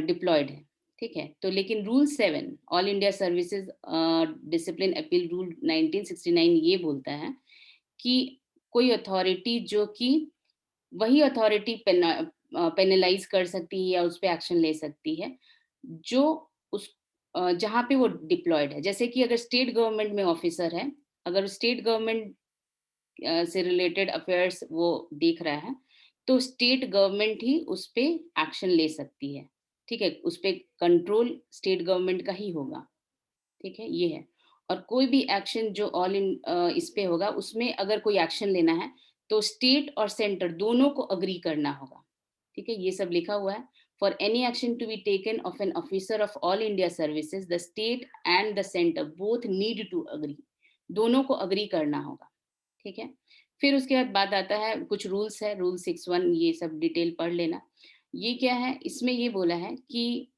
डिप्लॉयड है, ठीक है। तो लेकिन rule 7 all India services discipline appeal rule 1969 ये बोलता है कि कोई अथॉरिटी जो कि वही अथॉरिटी पेनलाइज कर सकती है या उस पे एक्शन ले सकती है जो उस जहाँ पे वो डिप्लॉयड है। जैसे कि अगर स्टेट गवर्नमेंट में ऑफिसर है, अगर स्टेट गवर्नमेंट से रिलेटेड अफेयर्स वो देख रहा है, तो स्टेट गवर्नमेंट ही उस पे एक्शन ले सकती है, ठीक है? उस पे कंट्रोल स्टेट गवर्नमेंट का ही होगा, ठीक है? ये है। और कोई भी एक्शन जो इस पे होगा, उसमें अगर कोई एक्शन लेना है, तो स्टेट और सेंटर दोनों को एग्री करना होगा, ठीक है? ये सब लिखा हुआ है। For any action to be taken of an officer of all India services, the state and the centre both need to agree, दोनों को एग्री करना होगा, ठीक है? फिर उसके बाद बात आता है कुछ रूल्स है, रूल 61 ये सब डिटेल पढ़ लेना। ये क्या है, इसमें ये बोला है कि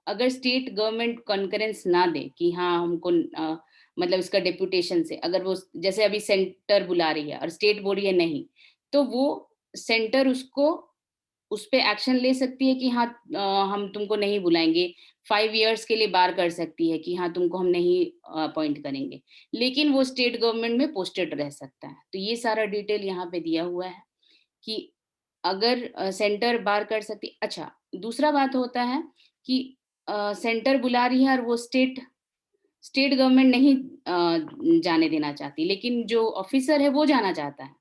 अगर स्टेट गवर्नमेंट कॉन्करेंस ना दे कि हाँ हमको मतलब इसका डेपुटेशन से, अगर वो जैसे अभी सेंटर बुला रही है और स्टेट बोल रही है नहीं, तो वो सेंटर उसको उस पे एक्शन ले सकती है कि हाँ हम तुमको नहीं बुलाएंगे, 5 इयर्स के लिए बार कर सकती है कि हाँ तुमको हम नहीं अपॉइंट करेंगे, लेकिन वो स्टेट गवर्नमेंट में पोस्टेड रह सकता है। तो ये सारा डिटेल यहाँ पे दिया हुआ है कि अगर सेंटर बार कर सकती। अच्छा, दूसरा बात होता है कि सेंटर बुला रही है और वो स्टेट गवर्नमेंट नहीं जाने देना चाहती, लेकिन जो ऑफिसर है वो जाना चाहता है,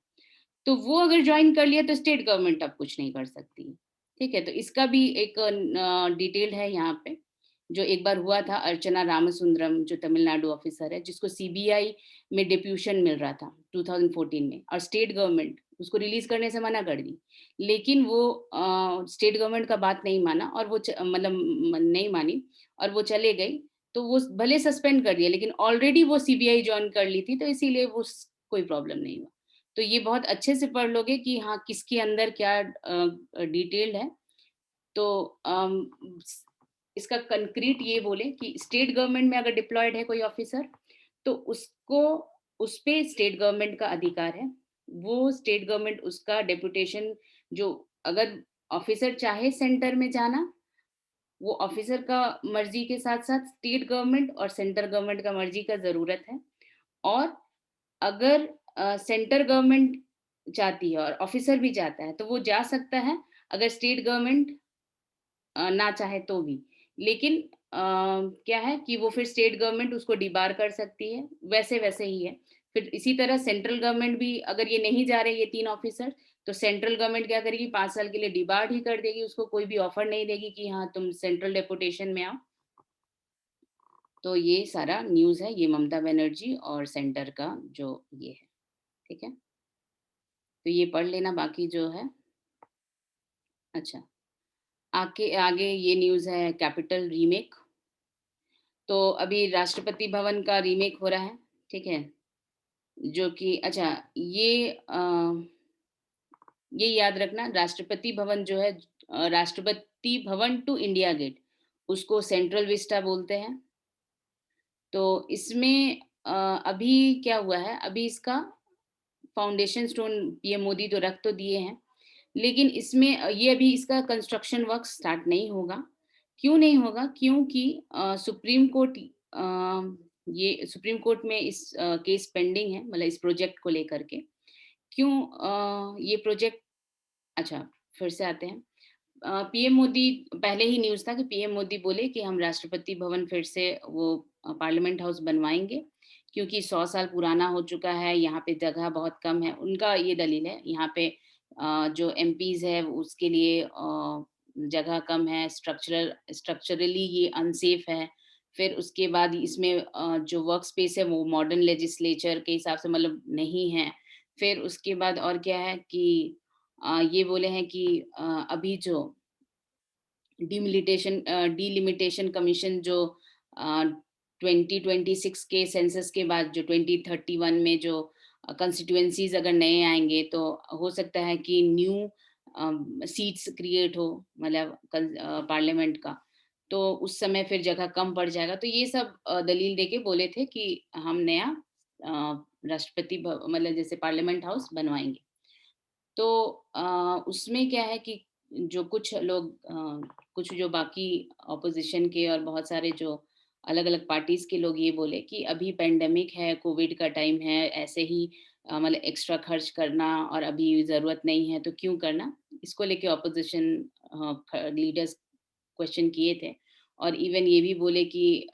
तो वो अगर ज्वाइन कर लिया तो स्टेट गवर्नमेंट अब कुछ नहीं कर सकती। ठीक है, तो इसका भी एक डिटेल है यहाँ पे, जो एक बार हुआ था अर्चना रामसुंदरम, जो तमिलनाडु ऑफिसर है, जिसको सीबीआई में डिप्यूशन मिल रहा था 2014 में, और स्टेट गवर्नमेंट उसको रिलीज करने से मना कर दी, लेकिन वो स्टेट गवर्नमेंट का बात नहीं माना और वो मतलब नहीं मानी और वो चले गई। तो वो भले सस्पेंड कर दिया, लेकिन ऑलरेडी वो सीबीआई ज्वाइन कर ली थी, तो इसीलिए वो कोई प्रॉब्लम नहीं हुआ। तो ये बहुत अच्छे से पढ़ लोगे कि हाँ किसके अंदर क्या डिटेल्ड है। तो इसका कंक्रीट ये बोले कि स्टेट गवर्नमेंट में अगर डिप्लॉयड है कोई ऑफिसर, तो उसको उस पे स्टेट गवर्नमेंट का अधिकार है। वो स्टेट गवर्नमेंट उसका डेपुटेशन, जो अगर ऑफिसर चाहे सेंटर में जाना, वो ऑफिसर का मर्जी के साथ साथ स्टेट गवर्नमेंट और सेंटर गवर्नमेंट का मर्जी का जरूरत है। और अगर सेंटर गवर्नमेंट चाहती है और ऑफिसर भी चाहता है तो वो जा सकता है, अगर स्टेट गवर्नमेंट ना चाहे तो भी। लेकिन क्या है कि वो फिर स्टेट गवर्नमेंट उसको डिबार कर सकती है, वैसे वैसे ही है। फिर इसी तरह सेंट्रल गवर्नमेंट भी, अगर ये नहीं जा रहे ये 3 ऑफिसर, तो सेंट्रल गवर्नमेंट क्या करेगी, 5 साल के लिए डिबार्ड ही कर देगी, उसको कोई भी ऑफर नहीं देगी कि हाँ तुम सेंट्रल डेपुटेशन में आओ। तो ये सारा न्यूज़ है, ये ममता बनर्जी और सेंटर का जो ये है। ठीक है, तो ये पढ़ लेना बाकी जो है। अच्छा, आगे आगे ये न्यूज़ है कैपिटल रीमेक। तो अभी राष्ट्रपति भवन का रीमेक हो रहा है, ठीक है, जो कि अच्छा ये याद रखना, राष्ट्रपति भवन जो है, Rashtrapati Bhavan to India gate, उसको सेंट्रल विस्टा बोलते हैं। तो इसमें अभी क्या हुआ है, अभी इसका फाउंडेशन स्टोन पीएम मोदी तो रख तो दिए हैं, लेकिन इसमें ये अभी इसका कंस्ट्रक्शन वर्क स्टार्ट नहीं होगा। क्यों नहीं होगा? क्योंकि सुप्रीम कोर्ट ये सुप्रीम कोर्ट में इस केस पेंडिंग है, मतलब इस प्रोजेक्ट को लेकर के। क्यों ये प्रोजेक्ट, अच्छा फिर से आते हैं। पीएम मोदी, पहले ही न्यूज़ था कि पीएम मोदी बोले कि हम राष्ट्रपति भवन फिर से वो पार्लियामेंट हाउस बनवाएंगे, क्योंकि 100 साल पुराना हो चुका है, यहाँ पे जगह बहुत कम है। उनका ये दलील है, यहाँ पे जो एमपीज है उसके लिए जगह कम है, स्ट्रक्चरली ये अनसेफ है। फिर उसके बाद इसमें जो वर्क स्पेस है वो मॉडर्न लेजिस्लेचर के हिसाब से मतलब नहीं है। फिर उसके बाद और क्या है कि ये बोले हैं कि अभी जो डिलिमिटेशन कमीशन जो 2026 के सेंसस के बाद जो 2031 में जो कंस्टिट्यूएंसीज अगर नए आएंगे, तो हो सकता है कि न्यू सीट्स क्रिएट हो, मतलब पार्लियामेंट का, तो उस समय फिर जगह कम पड़ जाएगा। तो ये सब दलील देके बोले थे कि हम नया राष्ट्रपति मतलब जैसे पार्लियामेंट हाउस बनवाएंगे। तो उसमें क्या है कि जो कुछ लोग कुछ जो बाकी ऑपोजिशन के और बहुत सारे जो अलग-अलग पार्टीज के लोग ये बोले कि अभी पेंडेमिक है, कोविड का टाइम है, ऐसे ही मतलब एक्स्ट्रा खर्च करना और अभी ज़रूरत नहीं है तो क्यों करना? इसको लेके ऑपोजिशन लीडर्स क्वेश्चन किए थे। और इवन ये भी बोले कि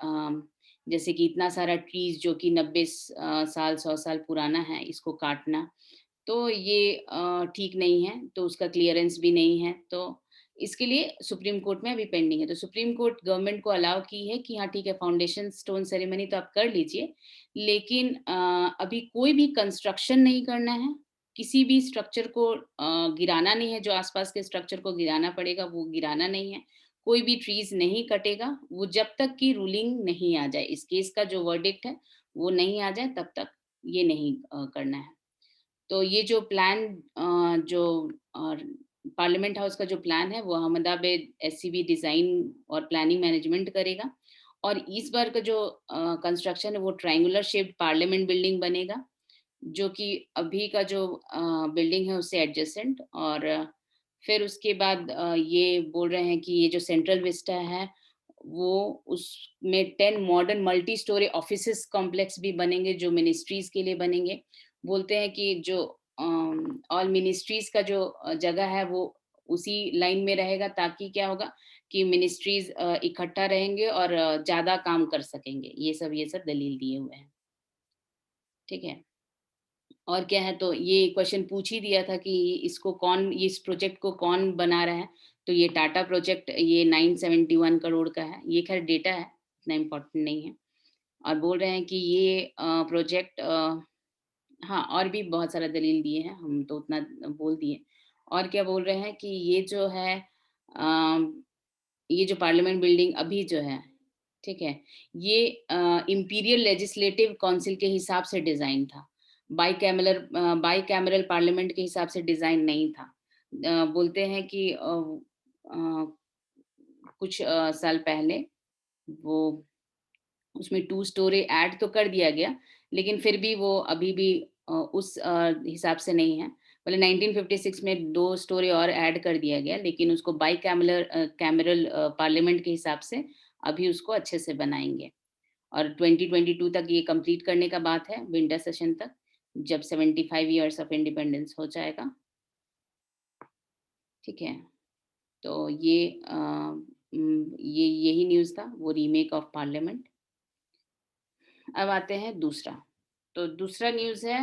जैसे कि इतना सारा ट्रीज जो कि 90 साल 100 साल पुराना है, इसको काटना, तो ये ठीक नहीं है, तो उसका क्लियरेंस भी नहीं है। तो इसके लिए सुप्रीम कोर्ट में अभी पेंडिंग है। तो सुप्रीम कोर्ट गवर्नमेंट को अलाउ की है कि हाँ ठीक है, फाउंडेशन स्टोन सेरेमनी तो आप कर लीजिए, लेकिन अभी कोई भी कंस्ट्रक्शन नहीं करना है, किसी भी स्ट्रक्चर को गिराना नहीं है, जो आसपास के स्ट्रक्चर को गिराना पड़ेगा वो गिराना नहीं है, कोई भी ट्रीज नहीं कटेगा, वो जब तक की रूलिंग नहीं आ जाए, इस केस का जो वर्डिक्ट है वो नहीं आ जाए तब तक ये नहीं करना है। तो ये जो प्लान जो पार्लियामेंट हाउस का जो प्लान है वो अहमदाबाद एससीबी डिजाइन और प्लानिंग मैनेजमेंट करेगा। और इस बार का जो कंस्ट्रक्शन है वो ट्रायंगुलर शेप्ड पार्लियामेंट बिल्डिंग बनेगा, जो कि अभी का जो बिल्डिंग है उससे एडजेसेंट। और फिर उसके बाद ये बोल रहे हैं कि ये जो सेंट्रल विस्टा है वो उसमें 10 modern multi storey offices complex भी बनेंगे जो मिनिस्ट्रीज के लिए बनेंगे। बोलते हैं कि जो ऑल मिनिस्ट्रीज का जो जगह है वो उसी लाइन में रहेगा, ताकि क्या होगा कि मिनिस्ट्रीज इकट्ठा रहेंगे और ज्यादा काम कर सकेंगे। ये सब दलील दिए हुए हैं। ठीक है। और क्या है, तो ये क्वेश्चन पूछ ही दिया था कि इसको कौन, इस प्रोजेक्ट को कौन बना रहा है। तो ये टाटा प्रोजेक्ट, ये 971 करोड़ का है। ये खैर डेटा है, इतना इम्पोर्टेंट नहीं है। और बोल रहे हैं कि ये प्रोजेक्ट, हाँ और भी बहुत सारा दलील दिए हैं, हम तो उतना बोल दिए। और क्या बोल रहे हैं कि ये जो पार्लियामेंट बिल्डिंग अभी जो है, ठीक है, ये इंपीरियल लेजिस्लेटिव काउंसिल के हिसाब से डिजाइन था, बाई कैमरल पार्लियामेंट के हिसाब से डिजाइन नहीं था। बोलते हैं कि कुछ साल पहले वो उसमें 2 स्टोरी ऐड तो कर दिया गया, लेकिन फिर भी वो अभी भी उस हिसाब से नहीं है। मतलब 1956 में 2 स्टोरी और ऐड कर दिया गया, लेकिन उसको बाई कैमरल पार्लियामेंट के हिसाब से अभी उसको अच्छे से बनाएंगे। और 2022 तक ये कंप्लीट करने का बात है, विंटर सेशन तक, जब 75 इयर्स ऑफ इंडिपेंडेंस हो जाएगा। ठीक है। तो ये यही न्यूज़ था, वो रीमेक ऑफ पार्लियामेंट। अब आते हैं दूसरा। तो दूसरा न्यूज़ है,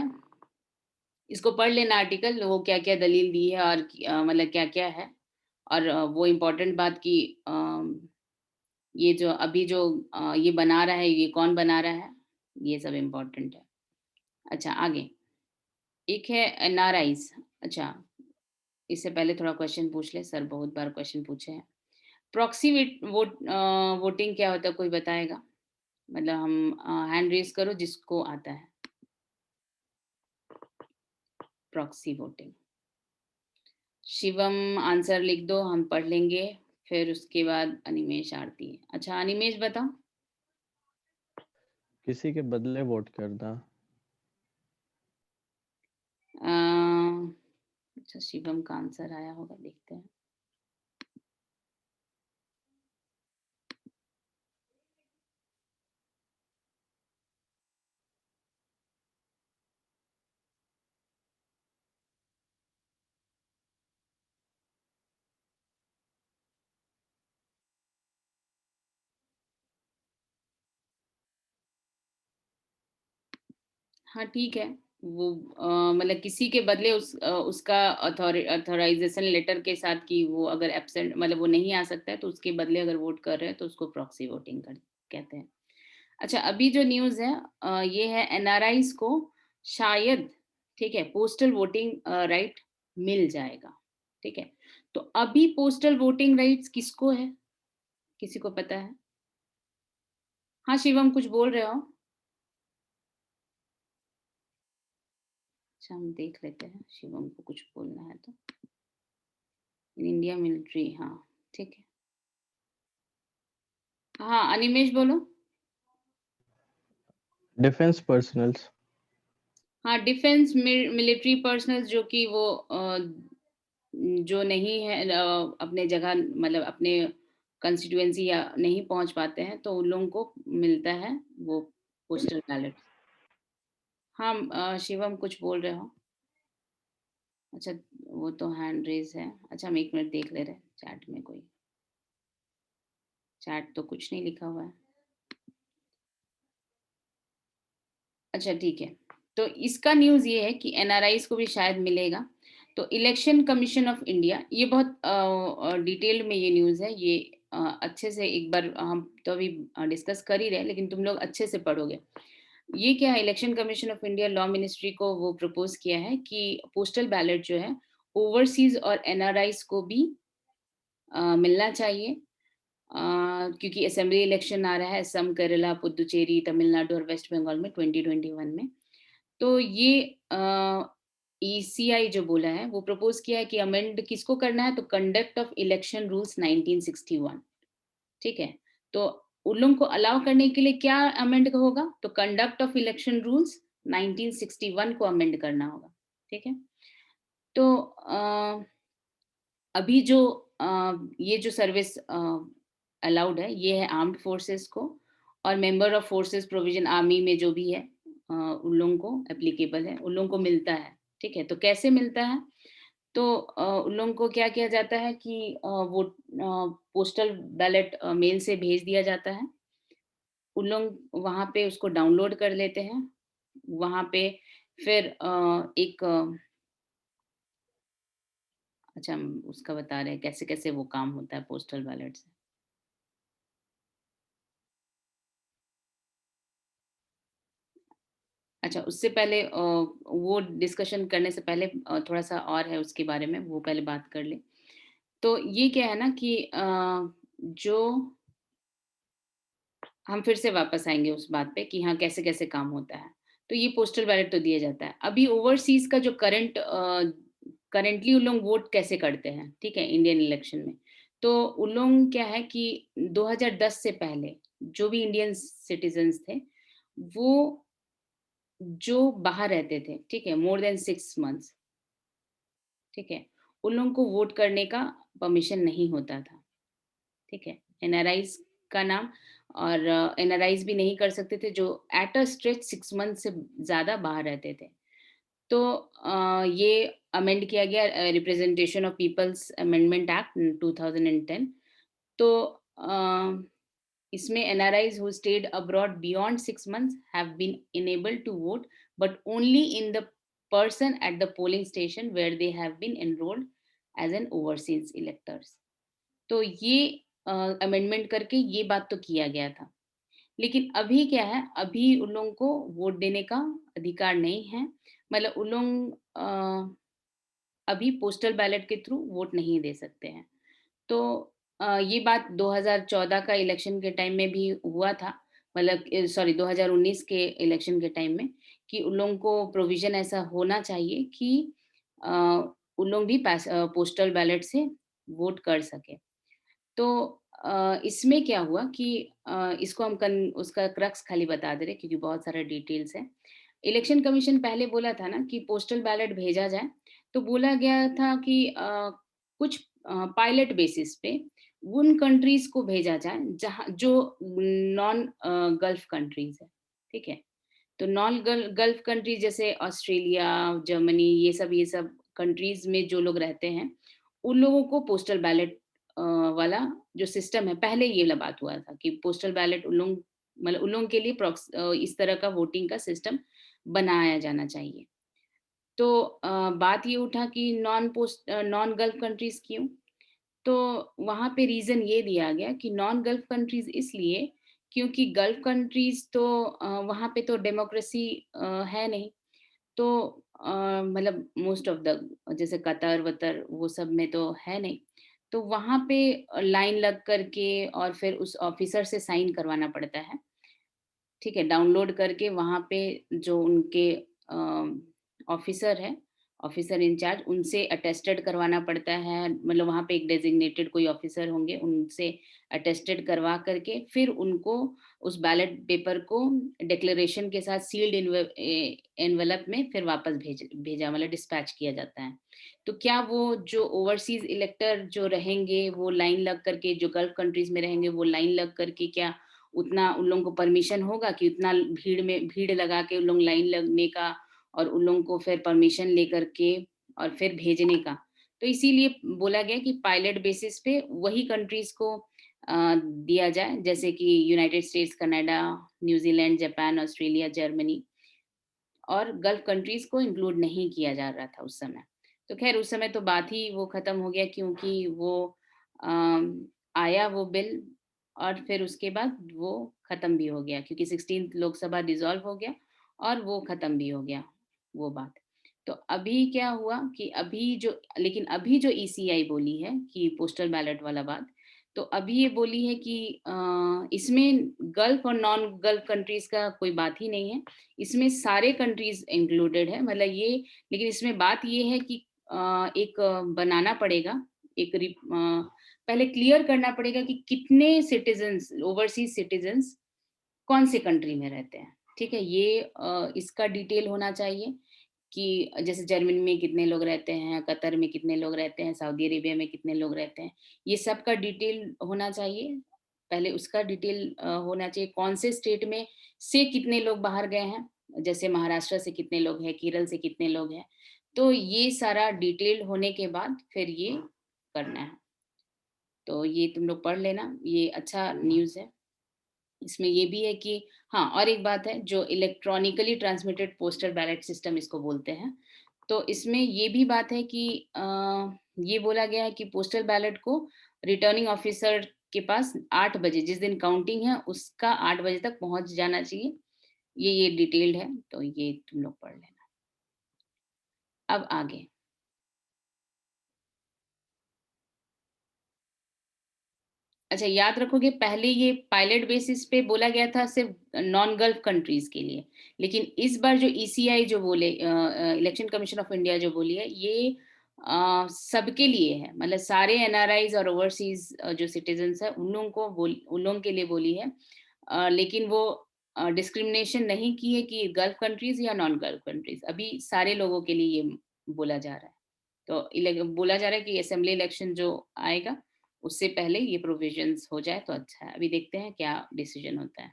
इसको पढ़ लेना आर्टिकल, वो क्या-क्या दलील दी है और मतलब क्या-क्या है। और वो इम्पोर्टेंट बात कि ये जो अभी जो ये बना रहा है, ये कौन बना रहा है, ये सब इम्पोर्टेंट है। अच्छा आगे, एक है एनआरआईज़। अच्छा, इससे पहले थोड़ा क्वेश्चन पूछ ले, सर बहुत बार क्वेश्चन पूछे हैं। प्रॉक्सी वोटिंग क्या होता है, कोई बताएगा? मतलब हम हैंड रेज़ करो जिसको आता है। Proxy voting. शिवम आंसर लिख दो, हम पढ़ लेंगे। फिर उसके बाद अनिमेश आरती। अच्छा अनिमेश बताओ। किसी के बदले वोट करना। अच्छा शिवम का आंसर आया होगा, देखते हैं। हाँ ठीक है, वो मतलब किसी के बदले उसका ऑथराइजेशन लेटर के साथ कि वो अगर एब्सेंट, मतलब वो नहीं आ सकता है, तो उसके बदले अगर वोट कर रहे हैं तो उसको प्रॉक्सी वोटिंग कर कहते हैं। अच्छा अभी जो न्यूज़ है ये है एनआरआईज को शायद, ठीक है, पोस्टल वोटिंग राइट मिल जाएगा। ठीक है, तो अभी पोस्टल वोटिंग राइट्स किसको है, किसी को पता है? हाँ शिवम कुछ बोल रहे हो? अच्छा हम देख लेते हैं, शिवम को कुछ बोलना है तो। इंडिया मिलिट्री, हाँ ठीक है। हाँ अनिमेश बोलो। Defence personnels. हाँ डिफेंस मिलिट्री पर्सनल जो कि वो जो नहीं है अपने जगह, मतलब अपने कंस्टिट्यूएंसी या नहीं पहुंच पाते हैं, तो उन लोगों को मिलता है वो पोस्टल बैलेट। हाँ शिवम कुछ बोल रहे हो? अच्छा वो तो हैंड रेज है। अच्छा हम 1 मिनट देख ले रहे हैं चैट में, कोई चैट तो कुछ नहीं लिखा हुआ है। अच्छा ठीक है, तो इसका न्यूज़ ये है कि एनआरआईज को भी शायद मिलेगा। तो इलेक्शन कमीशन ऑफ इंडिया, ये बहुत डिटेल में ये न्यूज़ है, ये अच्छे से एक बार हम तो अभी डिस्कस कर ही रहे हैं, लेकिन तुम लोग अच्छे से पढ़ोगे। ये क्या है, election commission of India law ministry को वो प्रपोज किया है कि पोस्टल बैलेट जो है ओवरसीज और एनआरआईज को भी मिलना चाहिए। क्योंकि असेंबली इलेक्शन आ रहा है असम, केरला, पुदुचेरी, तमिलनाडु और वेस्ट बंगाल में 2021 में। तो ये ईसीआई जो बोला है वो प्रपोज किया है कि अमेंड किसको करना है, तो कंडक्ट ऑफ इलेक्शन रूल्स 1961। ठीक है, तो उन लोगों को अलाउ करने के लिए क्या अमेंड होगा, तो कंडक्ट ऑफ इलेक्शन रूल्स 1961 को अमेंड करना होगा। ठीक है, तो अभी जो ये जो सर्विस अलाउड है, ये है आर्म्ड फोर्सेस को, और member of forces provision army में जो भी है उन लोगों को एप्लीकेबल है, उन लोगों को मिलता है। ठीक है, तो कैसे मिलता है? तो उन लोगों को क्या किया जाता है कि वो पोस्टल बैलेट मेल से भेज दिया जाता है। उन लोग वहाँ पे उसको डाउनलोड कर लेते हैं। वहाँ पे फिर एक अच्छा, हम उसका बता रहे हैं कैसे-कैसे वो काम होता है पोस्टल बैलेट से। अच्छा, उससे पहले वो डिस्कशन करने से पहले थोड़ा-सा और है उसके बारे में, वो पहले बात कर लें। तो ये क्या है ना कि जो हम फिर से वापस आएँगे उस बात पे कि हाँ, कैसे-कैसे काम होता है। तो ये पोस्टल बैलेट तो दिया जाता है। अभी ओवरसीज़ का जो करंटली उन लोग वोट कैसे करते हैं, ठीक है, इंडियन इलेक्शन में। तो उन लोग क्या है कि 2010 से पहले जो भी इंडियन सिटिज़न्स थे, वो जो बाहर रहते थे, ठीक है, मोर देन 6 मंथ्स, ठीक है, उन लोगों को वोट करने का परमिशन नहीं होता था, ठीक है। एनआरआईज़ का नाम, और एनआरआईज़ भी नहीं कर सकते थे जो एट अ स्ट्रेच 6 मंथ से ज़्यादा बाहर रहते थे। तो ये अमेंड किया गया representation of peoples amendment act 2010। तो अ, इसमें NRIs who stayed abroad beyond 6 months have been enabled to vote, but only in the person at the polling station where they have been enrolled as an overseas electors. तो ये amendment करके ये बात तो किया गया था। लेकिन अभी क्या है, अभी उन लोगों को वोट देने का अधिकार नहीं है। मतलब उन लोग अभी पोस्टल बैलेट के थ्रू वोट नहीं दे सकते हैं। तो ये बात 2014 का इलेक्शन के टाइम में भी हुआ था, मतलब सॉरी 2019 के इलेक्शन के टाइम में, कि उन लोगों को प्रोविज़न ऐसा होना चाहिए कि अ, उन लोग भी पोस्टल बैलेट से वोट कर सकें। तो इसमें क्या हुआ कि इसको हम कन उसका क्रक्स खाली बता दे रहे हैं क्योंकि बहुत सारा डिटेल्स है। इलेक्शन कमीशन पहले बोला था ना कि पोस्टल बैलेट भेजा जाए, तो बोला गया था कि कुछ पायलट बेसिस पे उन कंट्रीज़ को भेजा जाए जहाँ जो नॉन गल्फ कंट्रीज़ है, ठीक है? तो नॉन गल्फ कंट्रीज़ जैसे ऑस्ट्रेलिया, जर्मनी, ये सब कंट्रीज़ में जो लोग रहते हैं, उन लोगों को पोस्टल बैलेट वाला जो सिस्टम है, पहले ये वाला बात हुआ था कि पोस्टल बैलेट उन लोग मतलब उन लोगों के लिए इस तरह का वोटिंग का सिस्टम बनाया जाना चाहिए। तो बात ये उठा कि नॉन गल्फ कंट्रीज़ क्यों? तो वहाँ पे रीज़न ये दिया गया कि नॉन गल्फ कंट्रीज़ इसलिए क्योंकि गल्फ कंट्रीज़ तो वहाँ पे तो डेमोक्रेसी है नहीं। तो मतलब मोस्ट ऑफ द जैसे कतर-वतर वो सब में तो है नहीं। तो वहाँ पे लाइन लग कर के और फिर उस ऑफ़िसर से साइन करवाना पड़ता है। ठीक है, डाउनलोड करके वहाँ पे जो उनके ऑफ़िसर हैं, ऑफ़िसर इंचार्ज उनसे अटेस्टेड करवाना पड़ता है, मतलब वहाँ पे एक डेज़िग्नेटेड कोई ऑफ़िसर होंगे, उनसे अटेस्टेड करवा करके फिर उनको उस बैलेट पेपर को डिक्लेरेशन के साथ सील्ड एनवेलप में फिर वापस भेजा मतलब डिस्पैच किया जाता है। तो क्या वो जो ओवरसीज़ इलेक्टर जो रहेंगे, वो लाइन लग करके जो गल्फ कंट्रीज़ में रहेंगे, वो लाइन लग करके क्या उतना उन लोगों को परमिशन होगा कि उतना भीड़ लगा के उन लोग लाइन लगने का और उन लोगों को फिर परमिशन लेकर के और फिर भेजने का। तो इसीलिए बोला गया कि पायलट बेसिस पे वही कंट्रीज़ को दिया जाए जैसे कि United states, Canada, New Zealand, Japan, Australia, Germany और गल्फ कंट्रीज़ को इंक्लूड नहीं किया जा रहा था उस समय। तो ख़ैर उस समय तो बात ही वो ख़त्म हो गया क्योंकि वो आया वो बिल और फिर उसके बाद वो ख़त्म भी हो गया क्योंकि 16th लोकसभा डिसॉल्व हो गया और वो ख़त्म भी हो गया, वो बात। तो अभी क्या हुआ कि अभी जो ईसीआई बोली है कि पोस्टल बैलेट वाला बात, तो अभी ये बोली है कि इसमें गल्फ और नॉन गल्फ कंट्रीज़ का कोई बात ही नहीं है। इसमें सारे कंट्रीज़ इंक्लूडेड है मतलब ये लेकिन इसमें बात ये है कि एक बनाना पड़ेगा एक पहले क्लियर करना पड़ेगा कि कितने सिटिज़न्स ओवरसीज़ सिटिज़न्स कौन से कंट्री में रहते हैं, ठीक है? ये इसका डिटेल होना चाहिए कि जैसे जर्मनी में कितने लोग रहते हैं, कतर में कितने लोग रहते हैं, सऊदी अरेबिया में कितने लोग रहते हैं, ये सब का डिटेल होना चाहिए। पहले उसका डिटेल होना चाहिए, कौन से स्टेट में से कितने लोग बाहर गए हैं, जैसे महाराष्ट्र से कितने लोग हैं, केरल से कितने लोग हैं। तो ये सारा डिटेल होने के बाद फिर ये करना है। तो ये तुम लोग पढ़ लेना, ये अच्छा न्यूज़ है। इसमें ये भी है कि हाँ, और एक बात है, जो electronically transmitted postal ballot system इसको बोलते हैं। तो इसमें ये भी बात है कि ये बोला गया है कि पोस्टल बैलेट को रिटर्निंग ऑफिसर के पास 8 बजे, जिस दिन काउंटिंग है उसका 8 बजे तक पहुंच जाना चाहिए। ये डिटेल्ड है, तो ये तुम लोग पढ़ लेना। अब आगे, अच्छा याद रखोगे, पहले ये पायलट बेसिस पे बोला गया था सिर्फ नॉन गल्फ कंट्रीज के लिए, लेकिन इस बार जो ईसीआई जो बोले, इलेक्शन कमीशन ऑफ इंडिया जो बोली है, ये सबके लिए है, मतलब सारे एनआरआईज और ओवरसीज जो सिटीजन्स है उन लोगों के लिए बोली है। लेकिन वो डिस्क्रिमिनेशन नहीं की है कि गल्फ कंट्रीज या नॉन गल्फ कंट्रीज, अभी सारे लोगों के लिए ये बोला जा रहा है। तो बोला जा रहा है कि असेंबली इलेक्शन जो आएगा उससे पहले ये प्रोविजंस हो जाए तो अच्छा है। अभी देखते हैं क्या डिसीजन होता है।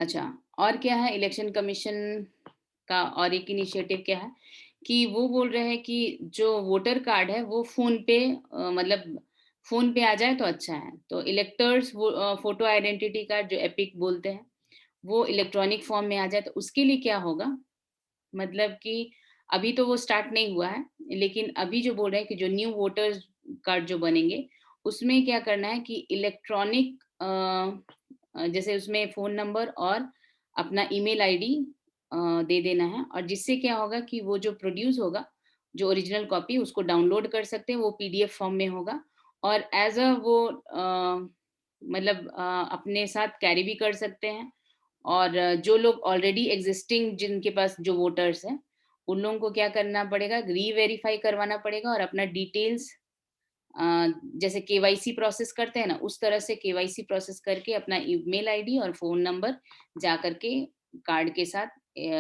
अच्छा, और क्या है इलेक्शन कमीशन का, और एक इनिशिएटिव क्या है कि वो बोल रहे हैं कि जो वोटर कार्ड है वो फोन पे, मतलब फोन पे आ जाए तो अच्छा है। तो इलेक्टर्स फोटो आइडेंटिटी कार्ड जो एपिक बोलते हैं, वो इलेक्ट्रॉनिक फॉर्म में आ जाए तो उसके लिए क्या होगा, मतलब कि अभी तो वो स्टार्ट नहीं हुआ है, लेकिन अभी जो बोल रहे हैं कि जो न्यू वोटर्स कार्ड जो बनेंगे, उसमें क्या करना है कि इलेक्ट्रॉनिक, जैसे उसमें फ़ोन नंबर और अपना ईमेल आईडी दे देना है, और जिससे क्या होगा कि वो जो प्रोड्यूस होगा, जो ओरिजिनल कॉपी उसको डाउनलोड कर सकते हैं, वो पीडीएफ फॉर्म में होगा, और एज़ अ वो मतलब अपने साथ कैरी भी कर सकते हैं। और जो लोग ऑलरेडी एग्जिस्टिंग जिनके पास जो वोटर्स हैं, उन लोगों को क्या करना पड़ेगा, री-वेरीफाई करवाना पड़ेगा और अपना डिटेल्स, जैसे केवाईसी प्रोसेस करते हैं ना, उस तरह से केवाईसी प्रोसेस करके अपना ईमेल आईडी और फ़ोन नंबर जा कर के कार्ड के साथ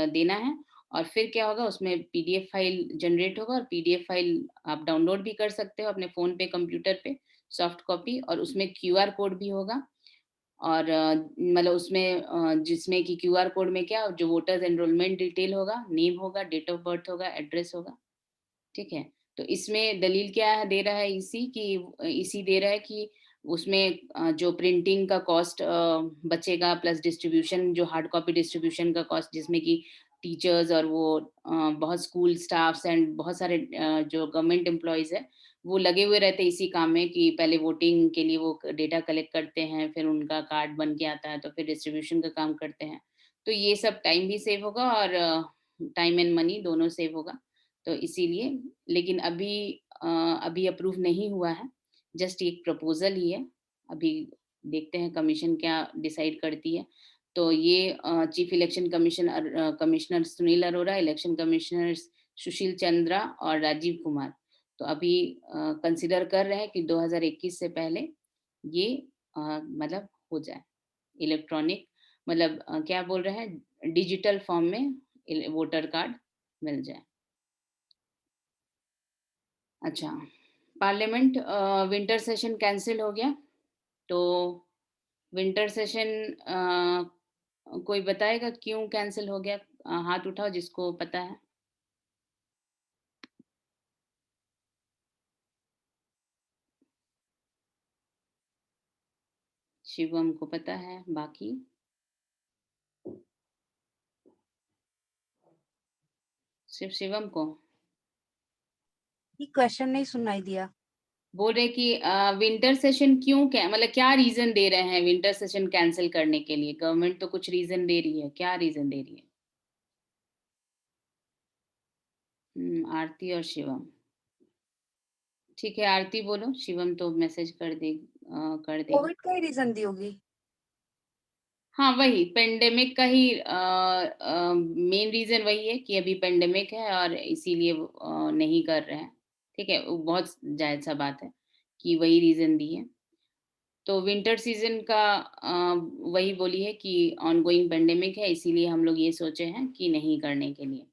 देना है। और फिर क्या होगा, उसमें पीडीएफ फाइल जनरेट होगा, और पीडीएफ फाइल आप डाउनलोड भी कर सकते हो अपने फ़ोन पे, कंप्यूटर पे, सॉफ्ट कॉपी, और उसमें क्यूआर कोड भी होगा। और मतलब उसमें जिसमें कि क्यूआर कोड में क्या, जो वोटर्स एनरोलमेंट डिटेल होगा, नेम होगा, डेट ऑफ बर्थ होगा, एड्रेस होगा, ठीक है। तो इसमें दलील क्या है, दे रहा है इसी कि, इसी दे रहा है कि उसमें जो प्रिंटिंग का कॉस्ट बचेगा, प्लस डिस्ट्रीब्यूशन, जो हार्ड कॉपी डिस्ट्रीब्यूशन का कॉस्ट, जिसमें कि टीचर्स और वो बहुत स्कूल स्टाफ्स एंड बहुत सारे जो गवर्नमेंट एम्प्लॉयज है, वो लगे हुए रहते हैं इसी काम में कि पहले वोटिंग के लिए वो डेटा कलेक्ट करते हैं, फिर उनका कार्ड बन के आता है, तो फिर डिस्ट्रीब्यूशन का काम करते हैं। तो ये सब टाइम भी सेव होगा और टाइम एंड मनी दोनों सेव होगा। तो इसीलिए, लेकिन अभी अप्रूव नहीं हुआ है, जस्ट एक प्रपोजल ही है। अभी देखते हैं कमीशन क्या डिसाइड करती है। तो ये chief election commissioner Sunil Arora, election commissioners Sushil Chandra और राजीव कुमार, तो अभी कंसिडर कर रहे हैं कि 2021 से पहले ये मतलब हो जाए इलेक्ट्रॉनिक, मतलब क्या बोल रहे हैं, डिजिटल फॉर्म में वोटर कार्ड मिल जाए। अच्छा, पार्लियामेंट विंटर सेशन कैंसिल हो गया, तो विंटर सेशन कोई बताएगा क्यों कैंसिल हो गया? हाथ उठाओ जिसको पता है। शिवम को पता है, बाकी सिर्फ शिवम को। ये क्वेश्चन नहीं सुनाई दिया। बोल रहे कि विंटर सेशन क्यों, मतलब क्या रीजन दे रहे हैं विंटर सेशन कैंसिल करने के लिए? गवर्नमेंट तो कुछ रीजन दे रही है, क्या रीजन दे रही है? आरती और शिवम, ठीक है आरती बोलो, शिवम तो मैसेज कर देगी। कोविड का ही रीजन दी होगी। हाँ, वही पेंडेमिक का ही मेन रीजन वही है कि अभी पेंडेमिक है और इसीलिए वो, नहीं कर रहे हैं। ठीक है, वो बहुत जायज़ सा बात है कि वही रीजन दी है। तो विंटर सीजन का वही बोली है कि ऑनगोइंग पेंडेमिक है, इसीलिए हम लोग ये सोचे हैं कि नहीं करने के लिए।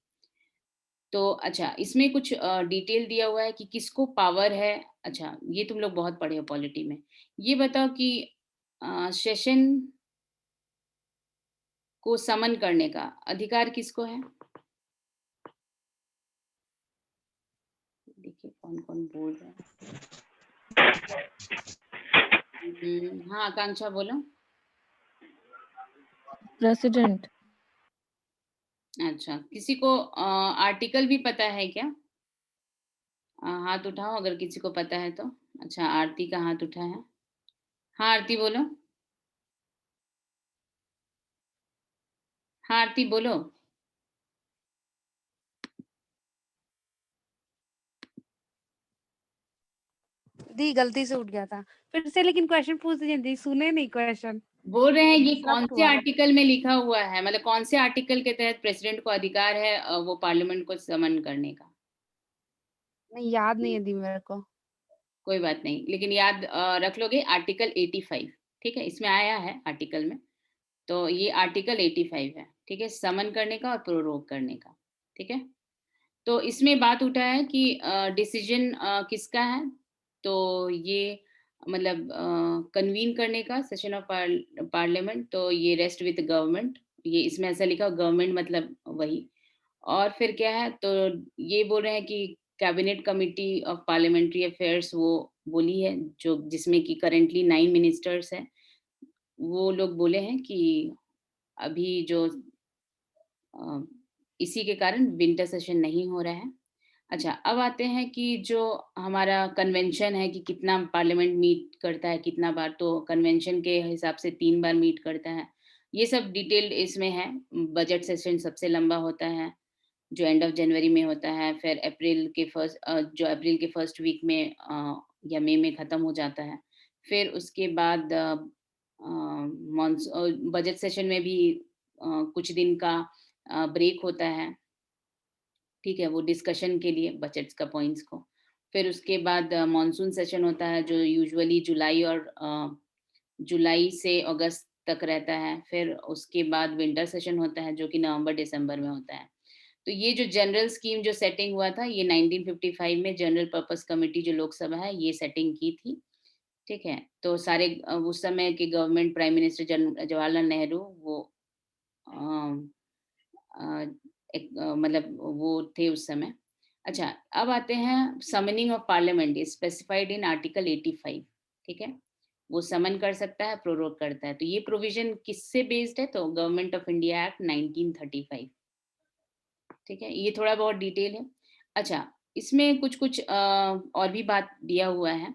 तो अच्छा, इसमें कुछ डिटेल दिया हुआ है कि किसको पावर है। अच्छा, ये तुम लोग बहुत पढ़े हो पॉलिटी में। ये बताओ कि सेशन को समन करने का अधिकार किसको है? देखिए कौन-कौन बोल रहा है। हाँ, आकांक्षा बोलो। प्रेसिडेंट। अच्छा, किसी को आर्टिकल भी पता है क्या? हाथ उठाओ अगर किसी को पता है तो। अच्छा, आरती का हाथ उठा है। हाँ, आरती बोलो। हाँ, आरती बोलो। दी गलती से उठ गया था फिर से, लेकिन क्वेश्चन पूछ दीजिए दी, सुने नहीं क्वेश्चन, बोल रहे हैं ये कौन डिस्टर्ब से हुआ। आर्टिकल में लिखा हुआ है, मतलब कौन से आर्टिकल के तहत प्रेसिडेंट को अधिकार है वो पार्लियामेंट को समन करने का? नहीं याद नहीं है दी मेरे को। कोई बात नहीं, लेकिन याद रख लोगे आर्टिकल 85, ठीक है? इसमें आया है आर्टिकल में, तो ये आर्टिकल 85 है, ठीक है? समन करने का और प्रोरोग करने का, ठीक है? तो इसमें बात उठा है कि डिसीजन किसका है, तो ये मतलब कन्वीन करने का सेशन ऑफ पार्लियामेंट, तो ये रेस्ट विद गवर्नमेंट, ये इसमें ऐसा लिखा गवर्नमेंट मतलब वही। और फिर क्या है, तो ये बोल रहे हैं कि cabinet committee of parliamentary affairs वो बोली है, जो जिसमें कि करेंटली 9 मिनिस्टर्स हैं, वो लोग बोले हैं कि अभी जो अ, इसी के कारण विंटर सेशन नहीं हो रहा है। अच्छा, अब आते हैं कि जो हमारा कन्वेंशन है कि कितना पार्लियामेंट मीट करता है, कितना बार, तो कन्वेंशन के हिसाब से 3 बार मीट करता है। ये सब डिटेल्ड इसमें है। बजट सेशन सबसे लंबा होता है, जो एंड ऑफ जनवरी में होता है, फिर जो अप्रैल के फर्स्ट वीक में या मई में खत्म हो जाता है। फिर उसके बाद बजट सेशन में भी कुछ दिन का ब्रेक होता है, ठीक है? वो डिस्कशन के लिए बजट्स का पॉइंट्स को। फिर उसके बाद मॉनसून सेशन होता है, जो यूजुअली जुलाई से अगस्त तक रहता है। फिर उसके बाद विंटर सेशन होता है, जो कि नवंबर-दिसंबर में होता है। तो ये जो जनरल स्कीम जो सेटिंग हुआ था, ये 1955 में जनरल पर्पस कमिटी जो लोकसभा है, ये सेटिंग की थी, ठीक है? तो सारे उस समय के government prime minister Jawaharlal Nehru वो अ अ, मतलब वो थे उस समय। अच्छा, अब आते हैं summoning of parliament is specified in article 85, ठीक है? वो समन कर सकता है, प्रोरोग करता है। तो ये प्रोविज़न किससे बेस्ड है? तो गवर्नमेंट ऑफ इंडिया एक्ट 1935, ठीक है? ये थोड़ा बहुत डिटेल है। अच्छा, इसमें कुछ-कुछ और भी बात दिया हुआ है।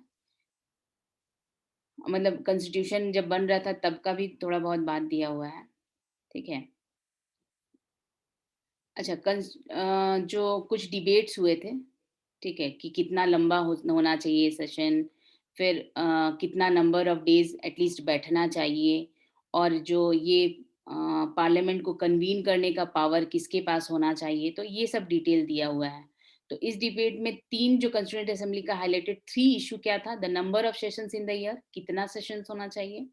मतलब कॉन्स्टिट्यूशन जब बन रहा था तब का भी थोड़ा बहुत बात दिया हुआ है, ठीक है? अच्छा, जो कुछ डिबेट्स हुए थे, ठीक है? कि कितना लंबा होना चाहिए सेशन, फिर कितना नंबर ऑफ डेज़ एटलीस्ट बैठना चाहिए, और जो ये पार्लियामेंट को कन्वीन करने का पावर किसके पास होना चाहिए, तो ये सब डिटेल दिया हुआ है। तो इस डिबेट में 3 जो कॉन्स्टिट्यूएंट असेंबली का हाइलाइटेड 3 इश्यू क्या था? The number of sessions in the year, कितना सेशंस होना चाहिए?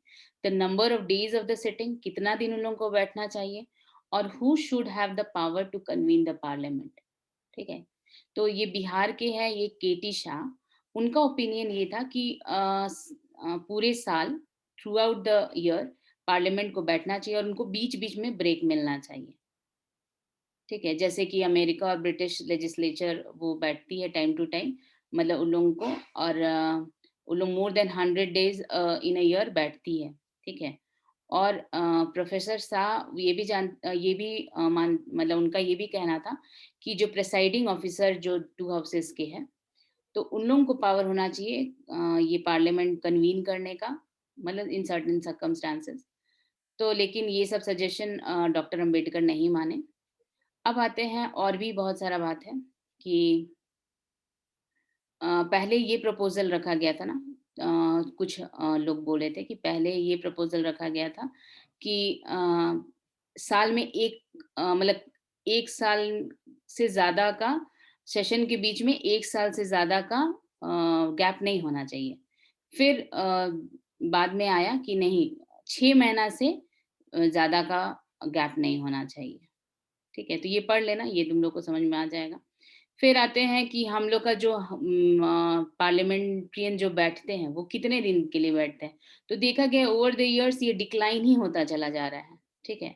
The number of days of the sitting, कितना दिन उन लोगों को बैठना चाहिए? और who should have the power to convene the parliament, ठीक है? तो ये बिहार के हैं, ये केटी शाह, उनका ओपिनियन ये था कि पूरे साल through out the year parliament को बैठना चाहिए और उनको बीच-बीच में ब्रेक मिलना चाहिए, ठीक है? जैसे कि अमेरिका और ब्रिटिश लेजिस्लेचर वो बैठती है टाइम टू टाइम, मतलब उन लोगों को, और उन लोग more than 100 days in a year बैठती है, ठीक है? और प्रोफ़ेसर शाह ये भी मतलब उनका ये भी कहना था कि जो प्रिसाइडिंग ऑफ़िसर जो 2 हाउसेस के हैं, तो उन लोगों को पावर होना चाहिए ये पार्लियामेंट कन्वीन करने का, मतलब इन सर्टेन सर्कमस्टेंसेस। तो लेकिन ये सब सजेशन डॉक्टर अंबेडकर नहीं माने। अब आते हैं, और भी बहुत सारा बात है कि पहले ये प्रपोज़ल रखा गया था ना, कुछ लोग बोल रहे थे कि पहले ये प्रपोज़ल रखा गया था कि साल में मतलब 1 साल से ज़्यादा का सेशन के बीच में 1 साल से ज़्यादा का गैप नहीं होना चाहिए। फिर बाद में आया कि नहीं, 6 महीना से ज़्यादा का गैप नहीं होना चाहिए। ठीक है? तो ये पढ़ लेना, ये तुम लोग को समझ में आ जाएगा। फिर आते हैं कि हम लोग का जो पार्लियामेंट्रियन जो बैठते हैं वो कितने दिन के लिए बैठते हैं, तो देखा गया ओवर द इयर्स ये डिक्लाइन ही होता चला जा रहा है। ठीक है,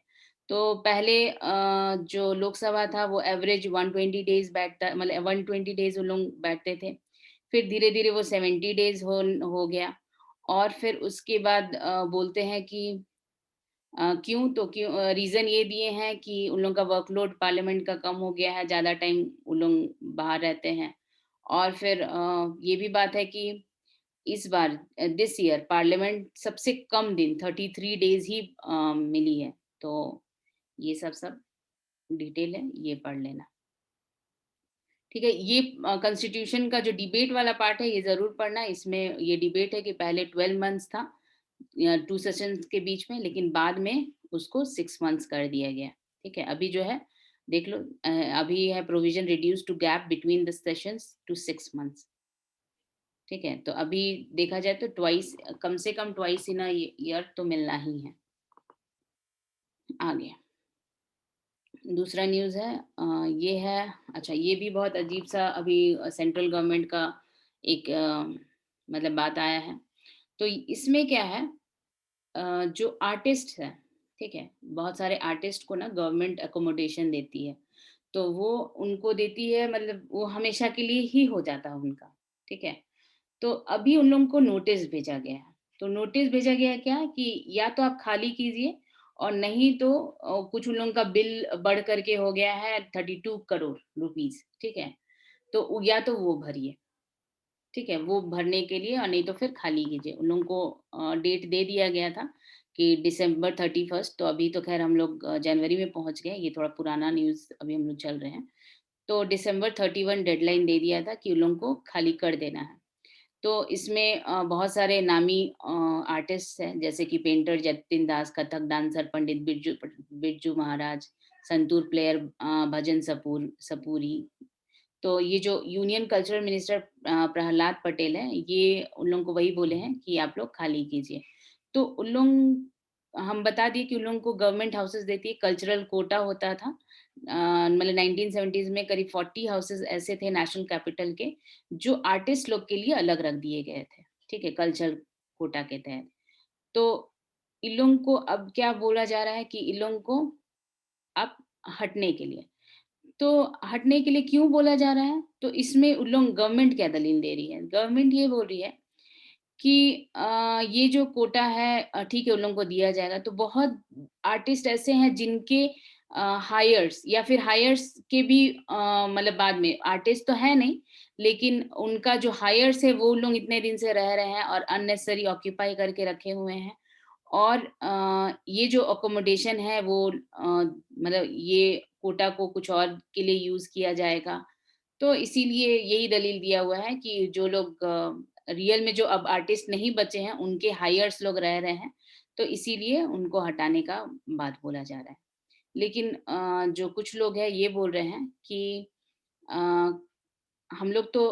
तो पहले जो लोकसभा था वो एवरेज 120 डेज बैठता, मतलब 120 डेज वो लोग बैठते थे। फिर धीरे धीरे वो 70 डेज हो गया, और फिर उसके बाद बोलते हैं कि क्यों रीज़न ये दिए हैं कि उन लोगों का वर्कलोड पार्लियामेंट का कम हो गया है, ज़्यादा टाइम उन लोग बाहर रहते हैं। और फिर ये भी बात है कि इस बार दिस ईयर पार्लियामेंट सबसे कम दिन 33 डेज़ ही मिली है। तो ये सब डिटेल है, ये पढ़ लेना। ठीक है, ये कॉन्स्टिट्यूशन का जो डिबेट वाला पार्ट है ये ज़रूर पढ़ना। इसमें ये डिबेट है कि पहले 12 मंथ्स था 2 सेशंस के बीच में, लेकिन बाद में उसको 6 मंथ्स कर दिया गया। ठीक है, अभी जो है देख लो, अभी है provision reduce to gap between the sessions to 6 months. ठीक है, तो अभी देखा जाए तो ट्वाइस, कम से कम ट्वाइस इन अ ईयर तो मिलना ही है। आगे दूसरा न्यूज़ है, ये है, अच्छा ये भी बहुत अजीब सा अभी सेंट्रल गवर्नमेंट का एक मतलब बात आया है। तो इसमें क्या है, जो आर्टिस्ट है, ठीक है, बहुत सारे आर्टिस्ट को ना गवर्नमेंट अकोमोडेशन देती है, तो वो उनको देती है, मतलब वो हमेशा के लिए ही हो जाता है उनका। ठीक है, तो अभी उन लोगों को नोटिस भेजा गया है। तो नोटिस भेजा गया है क्या कि या तो आप खाली कीजिए, और नहीं तो कुछ उन लोगों का बिल बढ़ करके हो गया है 32 करोड़ रुपीस। ठीक है, तो या तो वो भरिए। ठीक है, वो भरने के लिए, और नहीं तो फिर खाली कीजिए। उन लोगों को डेट दे दिया गया था कि दिसंबर 31, तो अभी तो खैर हम लोग जनवरी में पहुंच गए, ये थोड़ा पुराना न्यूज़ अभी हम लोग चल रहे हैं। तो दिसंबर 31 डेडलाइन दे दिया था कि उन लोगों को खाली कर देना है। तो इसमें बहुत सारे नामी आर्टिस्ट हैं, जैसे कि पेंटर जतिन दास, कथक डांसर पंडित बिरजू बिरजू महाराज, संतूर प्लेयर भजन सपूरी। तो ये जो union cultural minister Prahlad Patel है, ये उन लोगों को वही बोले हैं कि आप लोग खाली कीजिए। तो उन लोग, हम बता दिए कि उन लोगों को गवर्नमेंट हाउसेस देती है, कल्चरल कोटा होता था। मतलब 1970s में करीब 40 हाउसेस ऐसे थे नेशनल कैपिटल के, जो आर्टिस्ट लोग के लिए अलग रख दिए गए थे। ठीक है, कल्चरल कोटा के तहत। तो इन लोगों को अब क्या बोला जा रहा है कि इन लोगों को अब हटने के लिए, तो हटने के लिए क्यों बोला जा रहा है? तो इसमें उन लोग, गवर्नमेंट क्या दलील दे रही है? गवर्नमेंट ये बोल रही है कि ये जो कोटा है ठीक है उन लोगों को दिया जाएगा। तो बहुत आर्टिस्ट ऐसे हैं जिनके हायर्स या फिर हायर्स के भी मतलब बाद में आर्टिस्ट तो है नहीं, लेकिन उनका जो हायर्स है वो लोग इतने दिन से रह रहे हैं और अननेसेसरी ऑक्यूपाई करके रखे हुए हैं। और ये जो अकोमोडेशन है वो मतलब ये कोटा को कुछ और के लिए यूज़ किया जाएगा। तो इसीलिए यही दलील दिया हुआ है कि जो लोग रियल में जो अब आर्टिस्ट नहीं बचे हैं, उनके हायर्स लोग रह रहे हैं, तो इसीलिए उनको हटाने का बात बोला जा रहा है। लेकिन जो कुछ लोग हैं ये बोल रहे हैं कि अ, हम लोग तो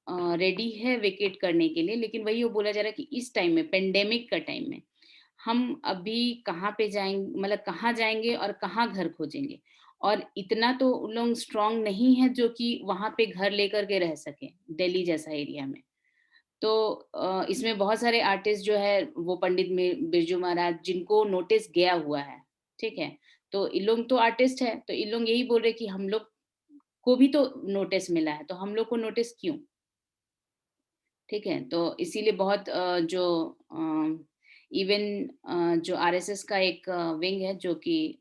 रेडी है वेकेट करने के लिए, लेकिन वही वो बोला जा रहा है कि इस टाइम में, पेंडेमिक का टाइम में, हम अभी कहाँ पे जाएँगे, मतलब कहाँ जाएँगे और कहाँ घर खोजेंगे? और इतना तो उन लोग स्ट्रॉन्ग नहीं है जो कि वहाँ पे घर लेकर के रह सकें, दिल्ली जैसा एरिया में। तो इसमें बहुत सारे आर्टिस्ट जो है वो पंडित में बिरजू महाराज, जिनको नोटिस गया हुआ है, ठीक है? तो इन लोग तो आर्टिस्ट है, तो इन लोग यही बोल रहे हैं कि हम लोग को भी तो नोटिस मिला है, तो हम लोग को नोटिस क्यों? ठीक है, तो इसीलिए बहुत जो इवन जो आरएसएस का एक विंग है जो कि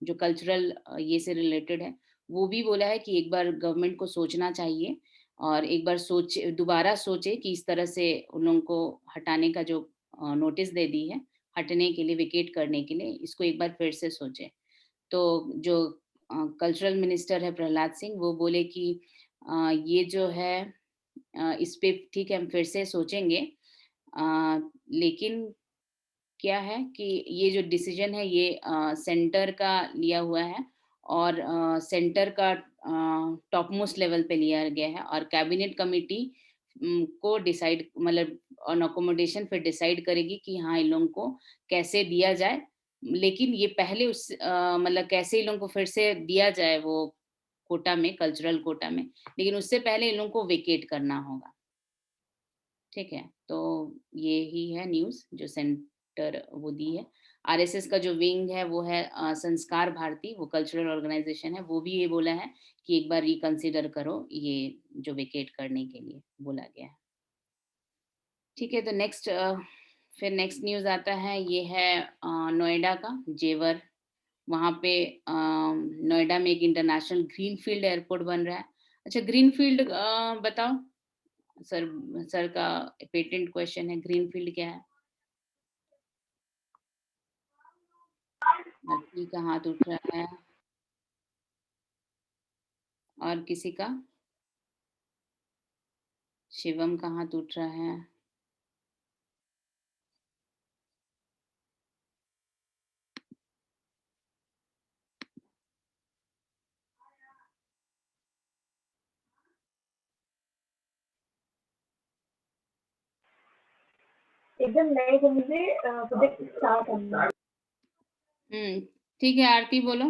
जो कल्चरल ये से रिलेटेड है, वो भी बोला है कि एक बार गवर्नमेंट को सोचना चाहिए, और एक बार दोबारा सोचे कि इस तरह से उन लोगों को हटाने का जो नोटिस दे दी है, हटने के लिए, वेकेट करने के लिए, इसको एक बार फिर से सोचे। तो जो कल्चरल मिनिस्टर है प्रहलाद सिंह, वो बोले कि ये जो है इस पे ठीक है हम फिर से सोचेंगे, लेकिन क्या है कि ये जो डिसीजन है ये सेंटर का लिया हुआ है, और सेंटर का टॉप मोस्ट लेवल पे लिया गया है, और कैबिनेट कमेटी को डिसाइड, मतलब ऑन अकोमोडेशन फिर डिसाइड करेगी कि हाँ इन लोगों को कैसे दिया जाए। लेकिन ये पहले मतलब कैसे इन लोगों को फिर से दिया जाए, वो कोटा में, कल्चरल कोटा में, लेकिन उससे पहले इन लोगों को वेकेट करना होगा। ठीक है, तो ये ही है न्यूज़ जो सेंटर वो दी है। आरएसएस का जो विंग है वो है संस्कार भारती, वो कल्चरल ऑर्गेनाइजेशन है, वो भी ये बोला है कि एक बार रिकंसिडर करो ये जो वेकेट करने के लिए बोला गया है। ठीक है, तो फिर नेक्स्ट न्यूज़ आता है, ये है नोएडा का जेवर। वहाँ पे नोएडा में एक इंटरनेशनल ग्रीनफील्ड एयरपोर्ट बन रहा है। अच्छा, ग्रीनफील्ड बताओ सर, सर का पेटेंट क्वेश्चन है, ग्रीनफील्ड क्या है? लड़की का हाथ उठ रहा है, और किसी का? शिवम का हाथ उठ रहा है। एकदम नए जगह से प्रोजेक्ट स्टार्ट करना है। ठीक है, आरती बोलो।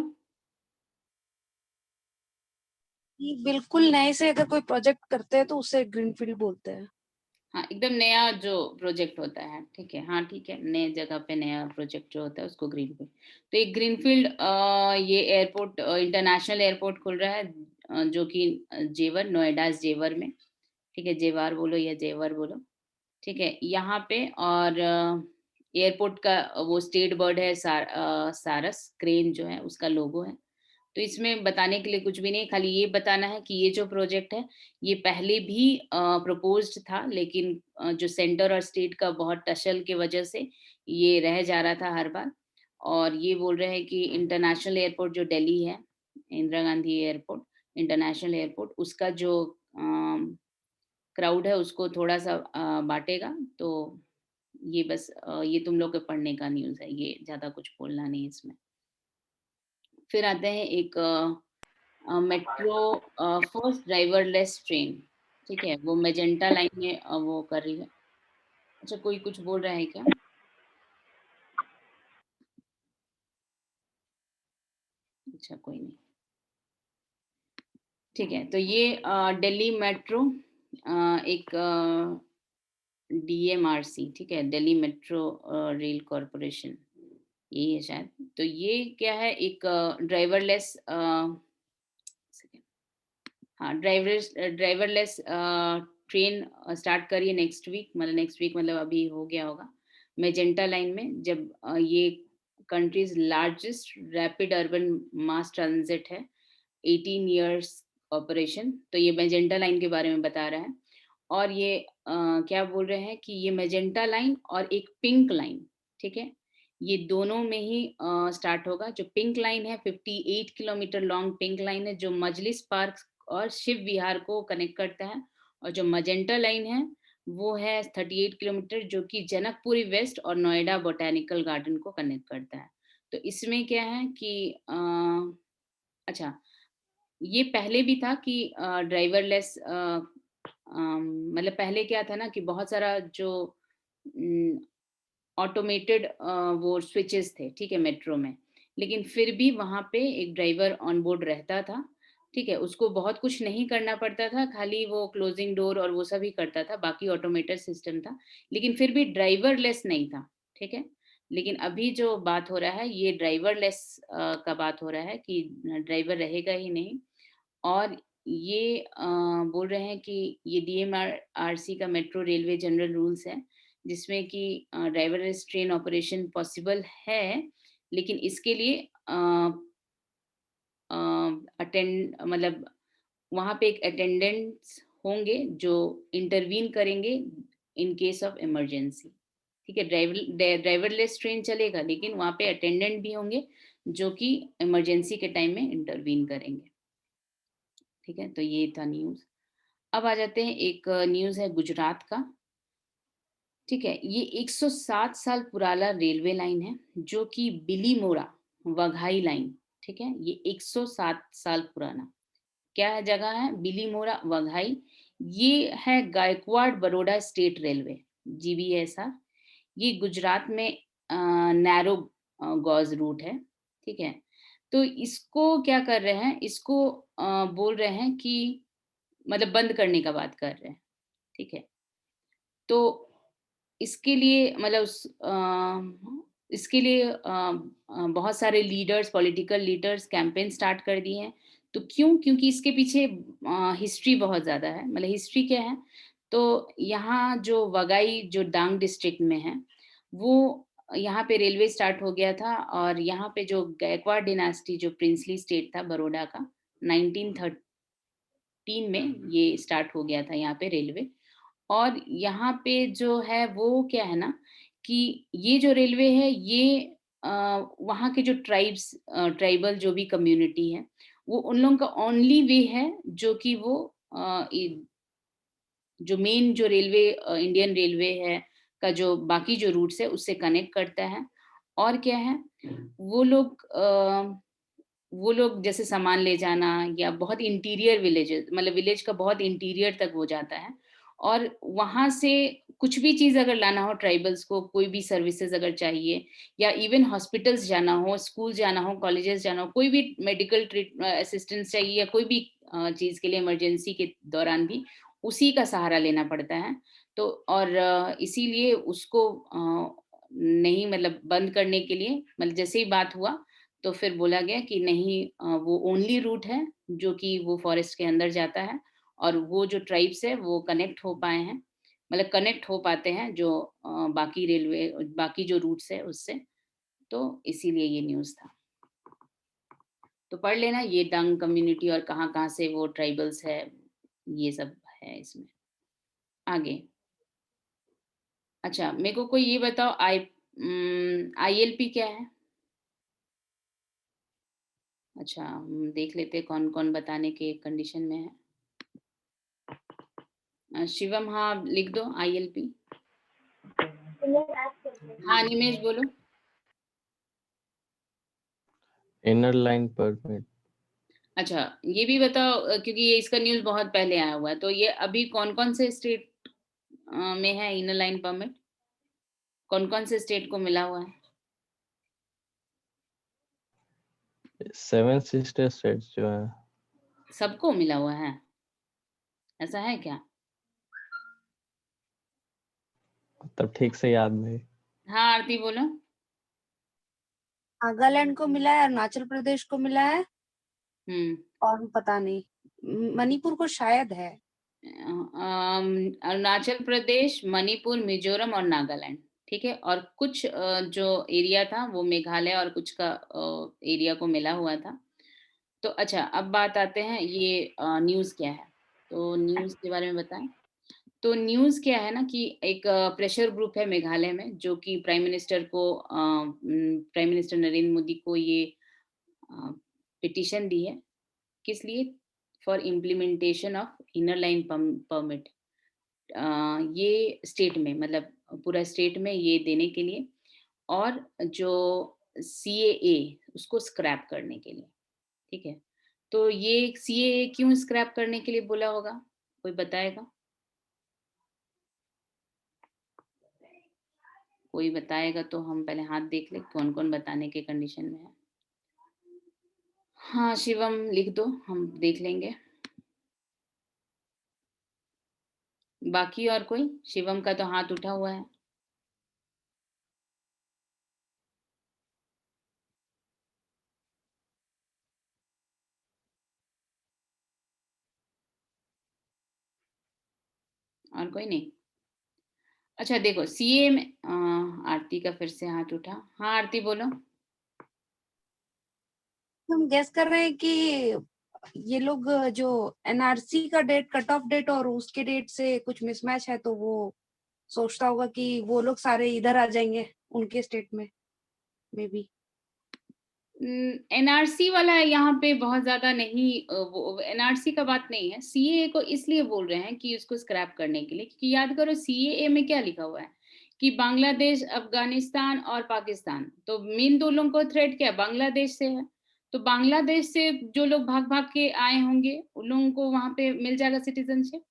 कि बिल्कुल नए से अगर कोई प्रोजेक्ट करते हैं तो उसे ग्रीनफील्ड बोलते हैं। हाँ, एकदम नया जो प्रोजेक्ट होता है, ठीक है, हाँ ठीक है, नए जगह पे नया प्रोजेक्ट जो होता है उसको ग्रीनफील्ड। तो एक ग्रीनफील्ड ये एयरपोर्ट, इंटरनेशनल एयरपोर्ट खुल रहा है, जो कि जेवर, नोएडा जेवर में, ठीक है, जेवार बोलो या जेवर बोलो, ठीक है, यहाँ पे। और एयरपोर्ट का वो स्टेट बर्ड है सारस, क्रेन जो है उसका लोगो है। तो इसमें बताने के लिए कुछ भी नहीं, खाली ये बताना है कि ये जो प्रोजेक्ट है ये पहले भी प्रपोज्ड था, लेकिन जो सेंटर और स्टेट का बहुत टसल की वजह से ये रह जा रहा था हर बार। और ये बोल रहे हैं कि इंटरनेशनल एयरपोर्ट जो दिल्ली है, Indira Gandhi airport, international airport, उसका जो क्राउड है उसको थोड़ा सा बांटेगा। तो ये बस ये तुम लोग के पढ़ने का न्यूज़ है, ये ज़्यादा कुछ बोलना नहीं इसमें। फिर आते हैं एक मेट्रो फर्स्ट ड्राइवरलेस ट्रेन, ठीक है, वो मेजेंटा लाइन में वो कर रही है। अच्छा, कोई कुछ बोल रहा है क्या? अच्छा, कोई नहीं, ठीक है। तो ये दिल्ली मेट्रो एक डीएमआरसी, ठीक है, दिल्ली मेट्रो रेल कॉरपोरेशन, यही है शायद। तो ये क्या है, एक ड्राइवरलेस, हाँ, ड्राइवरलेस ट्रेन स्टार्ट करिए नेक्स्ट वीक, मतलब अभी हो गया होगा, मेजेंटा लाइन में। जब ये कंट्रीज लार्जेस्ट रैपिड अर्बन मास ट्रांजिट है, 18 इयर्स ऑपरेशन। तो ये मेजेंटा लाइन के बारे में बता रहा है। और ये क्या बोल रहे हैं कि ये मेजेंटा लाइन और एक पिंक लाइन, ठीक है, ये दोनों में ही स्टार्ट होगा। जो पिंक लाइन है 58 किलोमीटर लॉन्ग पिंक लाइन है, जो मजलिस पार्क और शिव विहार को कनेक्ट करता है। और जो मजेंटा लाइन है वो है 38 किलोमीटर, जो कि जनकपुरी वेस्ट और नोएडा बोटेनिकल गार्डन को कनेक्ट करता है। तो इसमें क्या है कि अच्छा, ये पहले भी था कि ड्राइवरलेस, मतलब पहले क्या था ना कि बहुत सारा जो ऑटोमेटेड वो स्विचेस थे, ठीक है, मेट्रो में, लेकिन फिर भी वहाँ पे एक ड्राइवर ऑन बोर्ड रहता था, ठीक है, उसको बहुत कुछ नहीं करना पड़ता था, खाली वो क्लोजिंग डोर और वो सब ही करता था, बाकी ऑटोमेटेड सिस्टम था, लेकिन फिर भी ड्राइवरलेस नहीं था, ठीक है। लेकिन अभी जो बात हो रहा है ये ड्राइवरलेस का बात हो रहा है कि ड्राइवर रहेगा ही नहीं। और ये बोल रहे हैं कि ये डीएमआरसी का मेट्रो रेलवे जनरल रूल्स है, जिसमें कि ड्राइवरलेस ट्रेन ऑपरेशन पॉसिबल है, लेकिन इसके लिए अटेंड, मतलब वहाँ पे एक अटेंडेंट्स होंगे जो इंटरवीन करेंगे इन केस ऑफ इमरजेंसी, ठीक है। ड्राइवरलेस ट्रेन चलेगा, लेकिन वहाँ पे अटेंडेंट भी होंगे जो कि इमरजेंसी के टाइम में इंटरवीन करेंगे, ठीक है। तो ये था न्यूज़। अब आ जाते हैं, एक न्यूज़ है गुजरात का, ठीक है। ये 107 साल पुराना रेलवे लाइन है, जो कि बिलीमोरा वघाई लाइन, ठीक है, ये 107 साल पुराना क्या जगह है, बिलीमोरा वघाई। ये है गायकवाड़ बड़ौदा स्टेट रेलवे, जीबीएसआर। ये गुजरात में नैरो गॉज रूट है, ठीक है। तो इसको क्या कर रहे हैं, इसको बोल रहे हैं कि मतलब बंद करने का बात कर रहे हैं, ठीक है। तो इसके लिए मतलब इसके लिए बहुत सारे leaders, political leaders campaign start कर दिए हैं। तो क्यों? क्योंकि इसके पीछे हिस्ट्री बहुत ज़्यादा है। मतलब हिस्ट्री क्या है? तो यहाँ जो वगाई जो डांग डिस्ट्रिक्ट में है, वो यहाँ पे रेलवे स्टार्ट हो गया था और यहाँ पे जो गायकवाड़ डिनास्टी जो प्रिंसली स्टेट था बरोडा का 1913 में ये स्टार्ट हो गया था यहाँ पे रेलवे। और यहाँ पे जो है वो क्या है ना कि ये जो रेलवे है ये वहाँ के जो ट्राइबल जो भी कम्युनिटी है वो उन लोगों का ओनली वे है जो कि वो जो मेन जो रेलवे इंडियन रेलवे है का जो बाकी जो रूट्स है उससे कनेक्ट करता है। और क्या है वो लोग वो लोग जैसे सामान ले जाना या बहुत इंटीरियर विलेजेस मतलब विलेज का बहुत इंटीरियर तक वो जाता है और वहां से कुछ भी चीज अगर लाना हो ट्राइबल्स को, कोई भी सर्विसेज अगर चाहिए या इवन हॉस्पिटल्स जाना हो, स्कूल जाना हो, कॉलेजेस जाना हो, कोई भी मेडिकल असिस्टेंस चाहिए या कोई भी चीज के लिए इमरजेंसी के दौरान भी उसी का सहारा लेना पड़ता है। तो और इसीलिए उसको नहीं मतलब बंद करने के लिए मतलब जैसे ही बात हुआ तो फिर बोला गया कि नहीं वो ओनली रूट है जो कि वो फॉरेस्ट के अंदर जाता है और वो जो ट्राइब्स है वो कनेक्ट हो पाए हैं, मतलब कनेक्ट हो पाते हैं जो बाकी रेलवे बाकी जो रूट्स है उससे। तो इसीलिए ये न्यूज़ था। तो पढ़ लेना ये डंग कम्युनिटी और कहाँ-कहाँ से वो ट्राइबल्स है, ये सब है इसमें। आगे। अच्छा, मेरे को कोई ये बताओ आईएलपी क्या है? अच्छा, हम देख लेते हैं कौन-कौन बताने के कंडीशन में है। शिवम हाँ, लिख दो आईएलपी। हाँ, निमेश बोलो। Inner line permit. अच्छा, ये भी बताओ क्योंकि ये इसका न्यूज़ बहुत पहले आया हुआ है, तो ये अभी कौन-कौन से स्टेट में है इनर लाइन परमिट? कौन-कौन से स्टेट को मिला हुआ है? 7 सिस्टर स्टेट्स जो है। सबको मिला हुआ है? ऐसा है क्या? तब ठीक से याद नहीं। हाँ, आरती बोलो। नागालैंड को मिला है, अरुणाचल प्रदेश को मिला है हुँ। और पता नहीं मणिपुर को शायद है। अरुणाचल प्रदेश, मणिपुर, मिजोरम और नागालैंड, ठीक है? और कुछ जो एरिया था वो मेघालय और कुछ का एरिया को मिला हुआ था। तो अच्छा, अब बात आते हैं ये न्यूज़ क्या है? तो न्यूज़ के बारे में बताएँ। तो न्यूज़ क्या है ना कि एक प्रेशर ग्रुप है मेघालय में जो कि प्राइम मिनिस्टर नरेंद्र मोदी को ये पिटीशन दी है। किस लिए? For implementation of inner line permit. ये स्टेट में मतलब पूरा स्टेट में ये देने के लिए और जो सीएए उसको स्क्रैप करने के लिए, ठीक है? तो ये सीएए क्यों स्क्रैप करने के लिए बोला होगा? कोई बताएगा? कोई बताएगा तो हम पहले हाथ देख लें कौन-कौन बताने के कंडीशन में है। हाँ, शिवम लिख दो, हम देख लेंगे। बाकी और कोई? शिवम का तो हाथ उठा हुआ है। और कोई नहीं? अच्छा देखो सीए में आरती का फिर से हाथ उठा। हाँ, आरती बोलो। हम गेस कर रहे हैं कि ये लोग जो एनआरसी का डेट कट ऑफ डेट और उसके डेट से कुछ मिसमैच है तो वो सोचता होगा कि वो लोग सारे इधर आ जाएंगे उनके स्टेट में मे बी। एनआरसी वाला यहाँ पे बहुत ज्यादा नहीं वो एनआरसी का बात नहीं है। सीएए को इसलिए बोल रहे हैं कि उसको स्क्रैप करने के लिए क्योंकि याद करो सीएए में क्या लिखा हुआ है कि बांग्लादेश, अफगानिस्तान और पाकिस्तान, तो मेन दो लोगों को थ्रेट क्या बांग्लादेश से है। तो बांग्लादेश से जो लोग भाग भाग के आए होंगे उन लोगों को वहां पे मिल जाएगा सिटीजनशिप।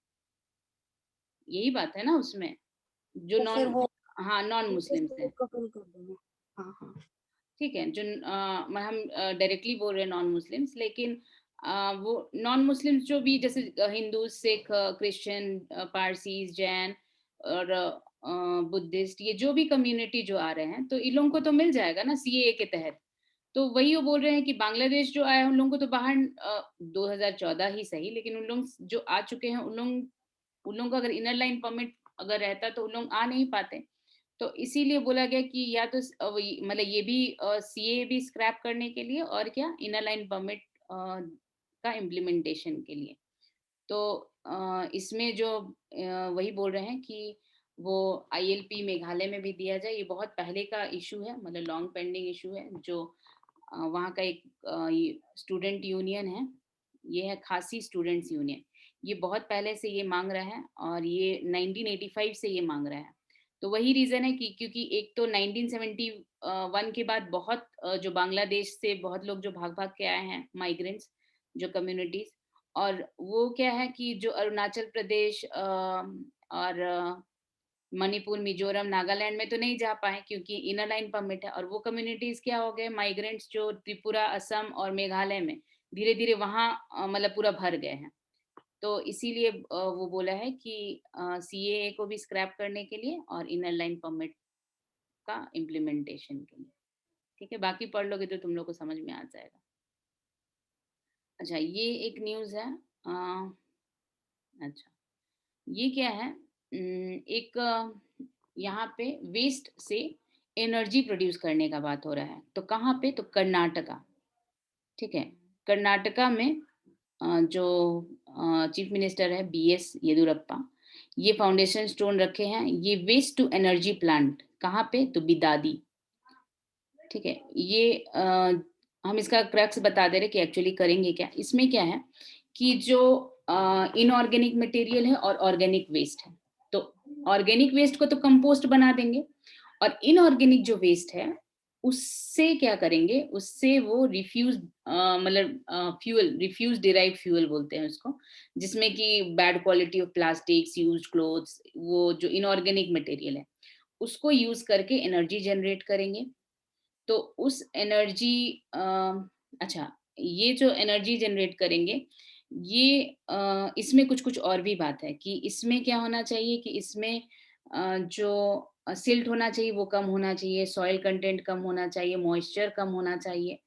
यही बात है ना उसमें जो तो फिर नॉन वो हाँ नॉन मुस्लिम्स है। को फिल कर देंगे। हाँ हाँ। ठीक है, जो हम डायरेक्टली बोल रहे हैं नॉन मुस्लिम्स, लेकिन वो नॉन मुस्लिम्स जो भी जैसे हिंदू, सिख, क्रिश्चियन, पारसीज, जैन और बुद्धिस्ट, ये जो भी कम्युनिटी जो आ रहे हैं, तो इन लोगों को तो मिल जाएगा ना सीएए के तहत। तो वही वो बोल रहे हैं कि बांग्लादेश जो आया है उन लोगों को तो बाहर 2014 ही सही, लेकिन उन लोग जो आ चुके हैं उन लोगों का अगर इनर लाइन परमिट अगर रहता तो उन लोग आ नहीं पाते। तो इसीलिए बोला गया कि या तो मतलब ये भी सीए भी स्क्रैप करने के लिए और क्या इनर लाइन परमिट का इम्प्लीमेंटेशन के लिए। तो इसमें जो वही बोल रहे हैं कि वो आईएलपी मेघालय में भी दिया जाए। ये बहुत पहले का इशू है, मतलब लॉन्ग पेंडिंग इशू है, जो वहाँ का एक स्टूडेंट यूनियन है, ये है खासी स्टूडेंट्स यूनियन। ये बहुत पहले से ये मांग रहा है और ये 1985 से ये मांग रहा है। तो वही रीजन है कि क्योंकि एक तो 1971 के बाद बहुत जो बांग्लादेश से बहुत लोग जो भाग भाग के आए हैं माइग्रेंट्स, जो कम्युनिटीज, और वो क्या है कि जो अरुणाचल प्रदेश और मणिपुर, मिजोरम, नागालैंड में तो नहीं जा पाए क्योंकि इनर लाइन परमिट है। और वो कम्युनिटीज क्या हो गए, माइग्रेंट्स जो त्रिपुरा, असम और मेघालय में धीरे धीरे वहाँ मतलब पूरा भर गए हैं। तो इसीलिए वो बोला है कि सीएए को भी स्क्रैप करने के लिए और इनर लाइन परमिट का इम्प्लीमेंटेशन के लिए। ठीक है, बाकी पढ़ लोगे तो तुम लोग को समझ में आ जाएगा। अच्छा, ये एक न्यूज़ है। अच्छा, ये क्या है, एक यहाँ पे वेस्ट से एनर्जी प्रोड्यूस करने का बात हो रहा है। तो कहाँ पे, तो कर्नाटका। ठीक है, कर्नाटका में जो चीफ मिनिस्टर है बीएस येदुरप्पा, ये फाउंडेशन स्टोन रखे हैं। ये वेस्ट टू एनर्जी प्लांट कहाँ पे, तो बिदादी। ठीक है, ये हम इसका क्रक्स बता दे रहे कि एक्चुअली करेंगे क्या। इसमें क्या है कि जो इनऑर्गेनिक मटेरियल है और ऑर्गेनिक वेस्ट है, तो ऑर्गेनिक वेस्ट को तो कंपोस्ट बना देंगे, और इनऑर्गेनिक जो वेस्ट है उससे क्या करेंगे, उससे वो रिफ्यूज मतलब फ्यूल, रिफ्यूज डिराइव फ्यूल बोलते हैं उसको, जिसमें कि bad quality of plastics, used clothes, वो जो इनऑर्गेनिक मटेरियल है उसको यूज करके एनर्जी जनरेट करेंगे। तो उस एनर्जी अच्छा, ये जो एनर्जी जनरेट करेंगे, ये इसमें कुछ कुछ और भी बात है कि इसमें क्या होना चाहिए कि इसमें जो सिल्ट होना चाहिए वो कम होना चाहिए, सॉइल कंटेंट कम होना चाहिए, मॉइस्चर कम होना चाहिए।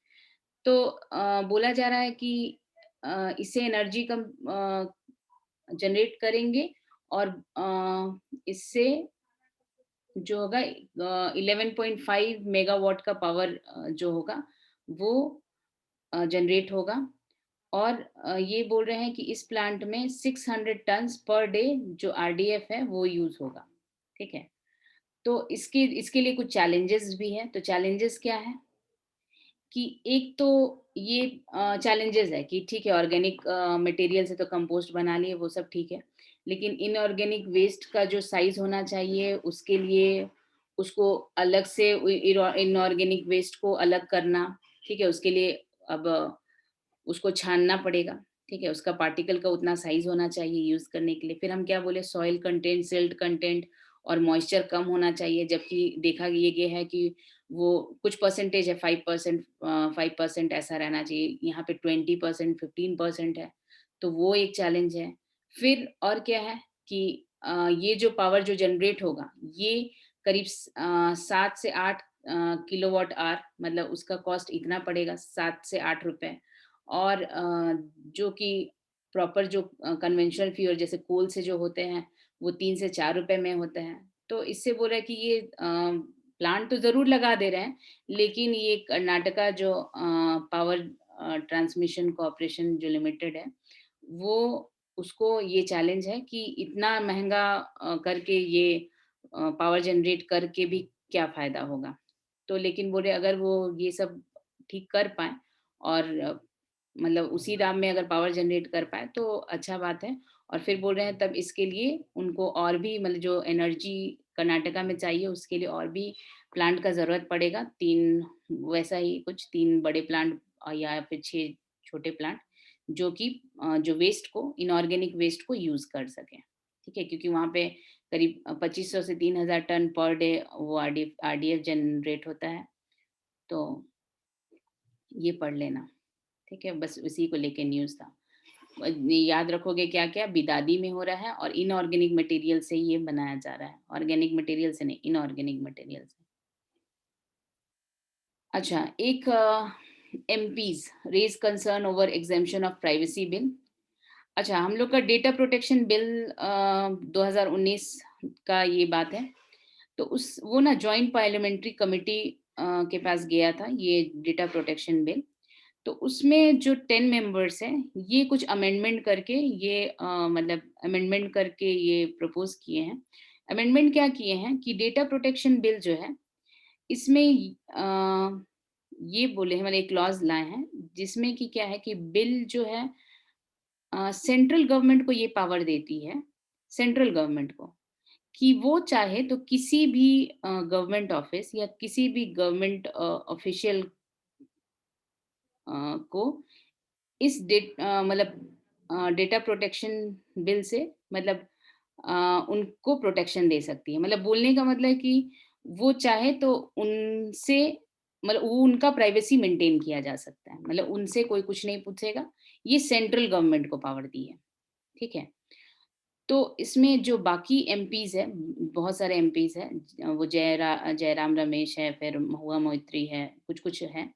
तो बोला जा रहा है कि इससे एनर्जी कम जनरेट करेंगे और इससे जो होगा 11.5 मेगावाट का पावर जो होगा वो जनरेट होगा। और ये बोल रहे हैं कि इस प्लांट में 600 टन्स पर डे जो आरडीएफ है वो यूज होगा। ठीक है, तो इसके लिए कुछ चैलेंजेस भी हैं। तो चैलेंजेस क्या है कि एक तो ये चैलेंजेस है कि ठीक है, ऑर्गेनिक मटेरियल से तो कंपोस्ट बना लिए, वो सब ठीक है, लेकिन इनऑर्गेनिक वेस्ट का जो साइज होना चाहिए उसके लिए उसको अलग से इनऑर्गेनिक वेस्ट को अलग करना। ठीक है, उसके लिए अब उसको छानना पड़ेगा। ठीक है, उसका पार्टिकल का उतना साइज होना चाहिए यूज करने के लिए। फिर हम क्या बोले, सॉइल कंटेंट, सिल्ट कंटेंट और मॉइस्चर कम होना चाहिए, जबकि देखा ये गया है कि वो कुछ परसेंटेज है, 5%, 5% ऐसा रहना चाहिए, यहाँ पे 20%, 15% है। तो वो एक चैलेंज है। फिर और क्या है कि ये जो पावर जो जनरेट होगा ये करीब 7 से 8 किलोवाट आवर, मतलब उसका कॉस्ट इतना पड़ेगा, 7 से 8 रुपए। और जो कि प्रॉपर जो कन्वेंशनल फ्यूल जैसे कोल से जो होते हैं वो 3 से 4 रुपए में होते हैं। तो इससे बोल रहे हैं कि ये प्लांट तो जरूर लगा दे रहे हैं, लेकिन ये कर्नाटका जो पावर ट्रांसमिशन कॉर्पोरेशन जो लिमिटेड है, वो उसको ये चैलेंज है कि इतना महंगा करके ये पावर जनरेट करके भी क्या फायदा होगा। तो लेकिन बोले अगर वो ये सब ठीक कर पाए और मतलब उसी दाम में अगर पावर जनरेट कर पाए तो अच्छा बात है। और फिर बोल रहे हैं तब इसके लिए उनको और भी मतलब जो एनर्जी कर्नाटका में चाहिए उसके लिए और भी प्लांट का जरूरत पड़ेगा, 3 वैसा ही कुछ 3 बड़े प्लांट या फिर 6 छोटे प्लांट, जो कि जो वेस्ट को, इनऑर्गेनिक वेस्ट को यूज कर सके। ठीक है, क्योंकि वहाँ पे करीब 2500 से 3000 टन पर डे वो आरडीएफ जनरेट होता है। तो ये पढ़ लेना, ठीक है? बस उसी को लेके न्यूज़ था। याद रखोगे क्या-क्या बिदादी में हो रहा है और इनऑर्गेनिक मटेरियल से ये बनाया जा रहा है, ऑर्गेनिक मटेरियल से नहीं, इनऑर्गेनिक मटेरियल से। अच्छा, एक MPs raise concern over exemption of privacy bill. अच्छा, हम लोग का डेटा प्रोटेक्शन बिल 2019 का ये बात है। तो उस वो ना जॉइंट पार्लियामेंट्री कमिटी के पास गया था ये डेटा प्रोटेक्शन बिल। तो उसमें जो 10 मेंबर्स हैं, ये कुछ अमेंडमेंट करके ये मतलब अमेंडमेंट करके ये प्रपोज़ किए हैं। अमेंडमेंट क्या किए हैं कि डेटा प्रोटेक्शन बिल जो है, इसमें ये बोले हैं मतलब एक क्लॉज़ लाए हैं, जिसमें कि क्या है कि बिल जो है सेंट्रल गवर्नमेंट को ये पावर देती है, सेंट्रल गवर्नमेंट को, कि वो चाहे तो किसी भी गवर्नमेंट ऑफिस या किसी भी गवर्नमेंट ऑफिशियल को इस डेटा प्रोटेक्शन बिल से मतलब उनको प्रोटेक्शन दे सकती है। मतलब बोलने का मतलब है कि वो चाहे तो उनसे मतलब वो उनका प्राइवेसी मेंटेन किया जा सकता है। मतलब उनसे कोई कुछ नहीं पूछेगा। ये सेंट्रल गवर्नमेंट को पावर दी है, ठीक है? तो इसमें जो बाकी एमपीज़ हैं, बहुत सारे एमपीज़ हैं, वो जयराम रमेश है, फिर महुआ मोइत्री है, कुछ-कुछ हैं।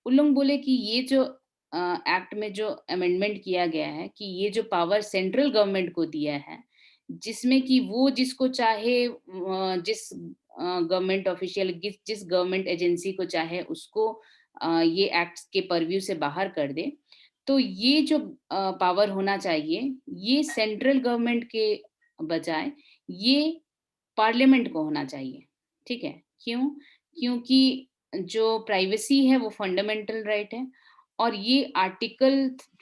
उन लोग बोले कि ये जो एक्ट में जो अमेंडमेंट किया गया है कि ये जो पावर सेंट्रल गवर्नमेंट को दिया है, जिसमें कि वो जिसको चाहे जिस गवर्नमेंट ऑफिशियल जिस गवर्नमेंट एजेंसी को चाहे उसको ये एक्ट्स के परव्यू से बाहर कर दे। तो ये जो पावर होना चाहिए, ये सेंट्रल गवर्नमेंट के बजाय ये पार्लियामेंट को होना चाहिए, ठीक है? क्यों? क्योंकि जो प्राइवेसी है वो फंडामेंटल राइट है और ये article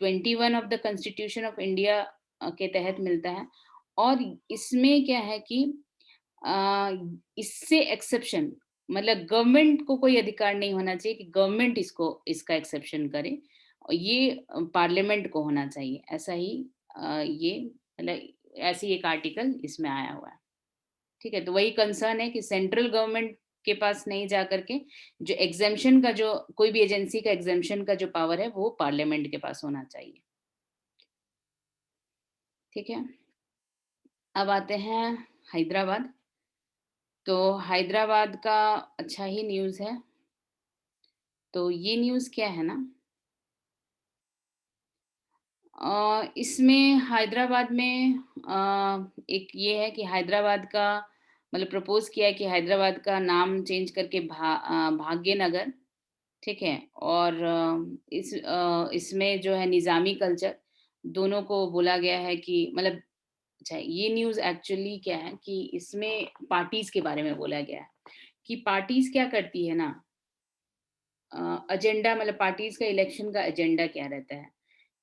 21 of the constitution of India के तहत मिलता है और इसमें क्या है कि अ, इससे एक्सेप्शन मतलब गवर्नमेंट को कोई अधिकार नहीं होना चाहिए कि गवर्नमेंट इसका एक्सेप्शन करे और ये पार्लियामेंट को होना चाहिए। ऐसा ही ये मतलब ऐसी एक आर्टिकल इसमें आया हुआ है। ठीक है, तो वही कंसर्न है कि सेंट्रल गवर्नमेंट के पास नहीं जा करके जो एग्जेम्पशन का जो कोई भी एजेंसी का एग्जेम्पशन का जो पावर है वो पार्लियामेंट के पास होना चाहिए। ठीक है, अब आते हैं हैदराबाद। तो हैदराबाद का अच्छा ही न्यूज़ है। तो ये न्यूज़ क्या है ना इसमें हैदराबाद में एक ये है कि हैदराबाद का मतलब प्रपोज़ किया है कि हैदराबाद का नाम चेंज करके भाग्यनगर, ठीक है? और इसमें जो है निज़ामी कल्चर दोनों को बोला गया है कि मतलब अच्छा ये न्यूज़ एक्चुअली क्या है कि इसमें पार्टीज़ के बारे में बोला गया है, कि पार्टीज़ क्या करती है ना एजेंडा मतलब पार्टीज़ का इलेक्शन का एजेंडा क्या रहता है?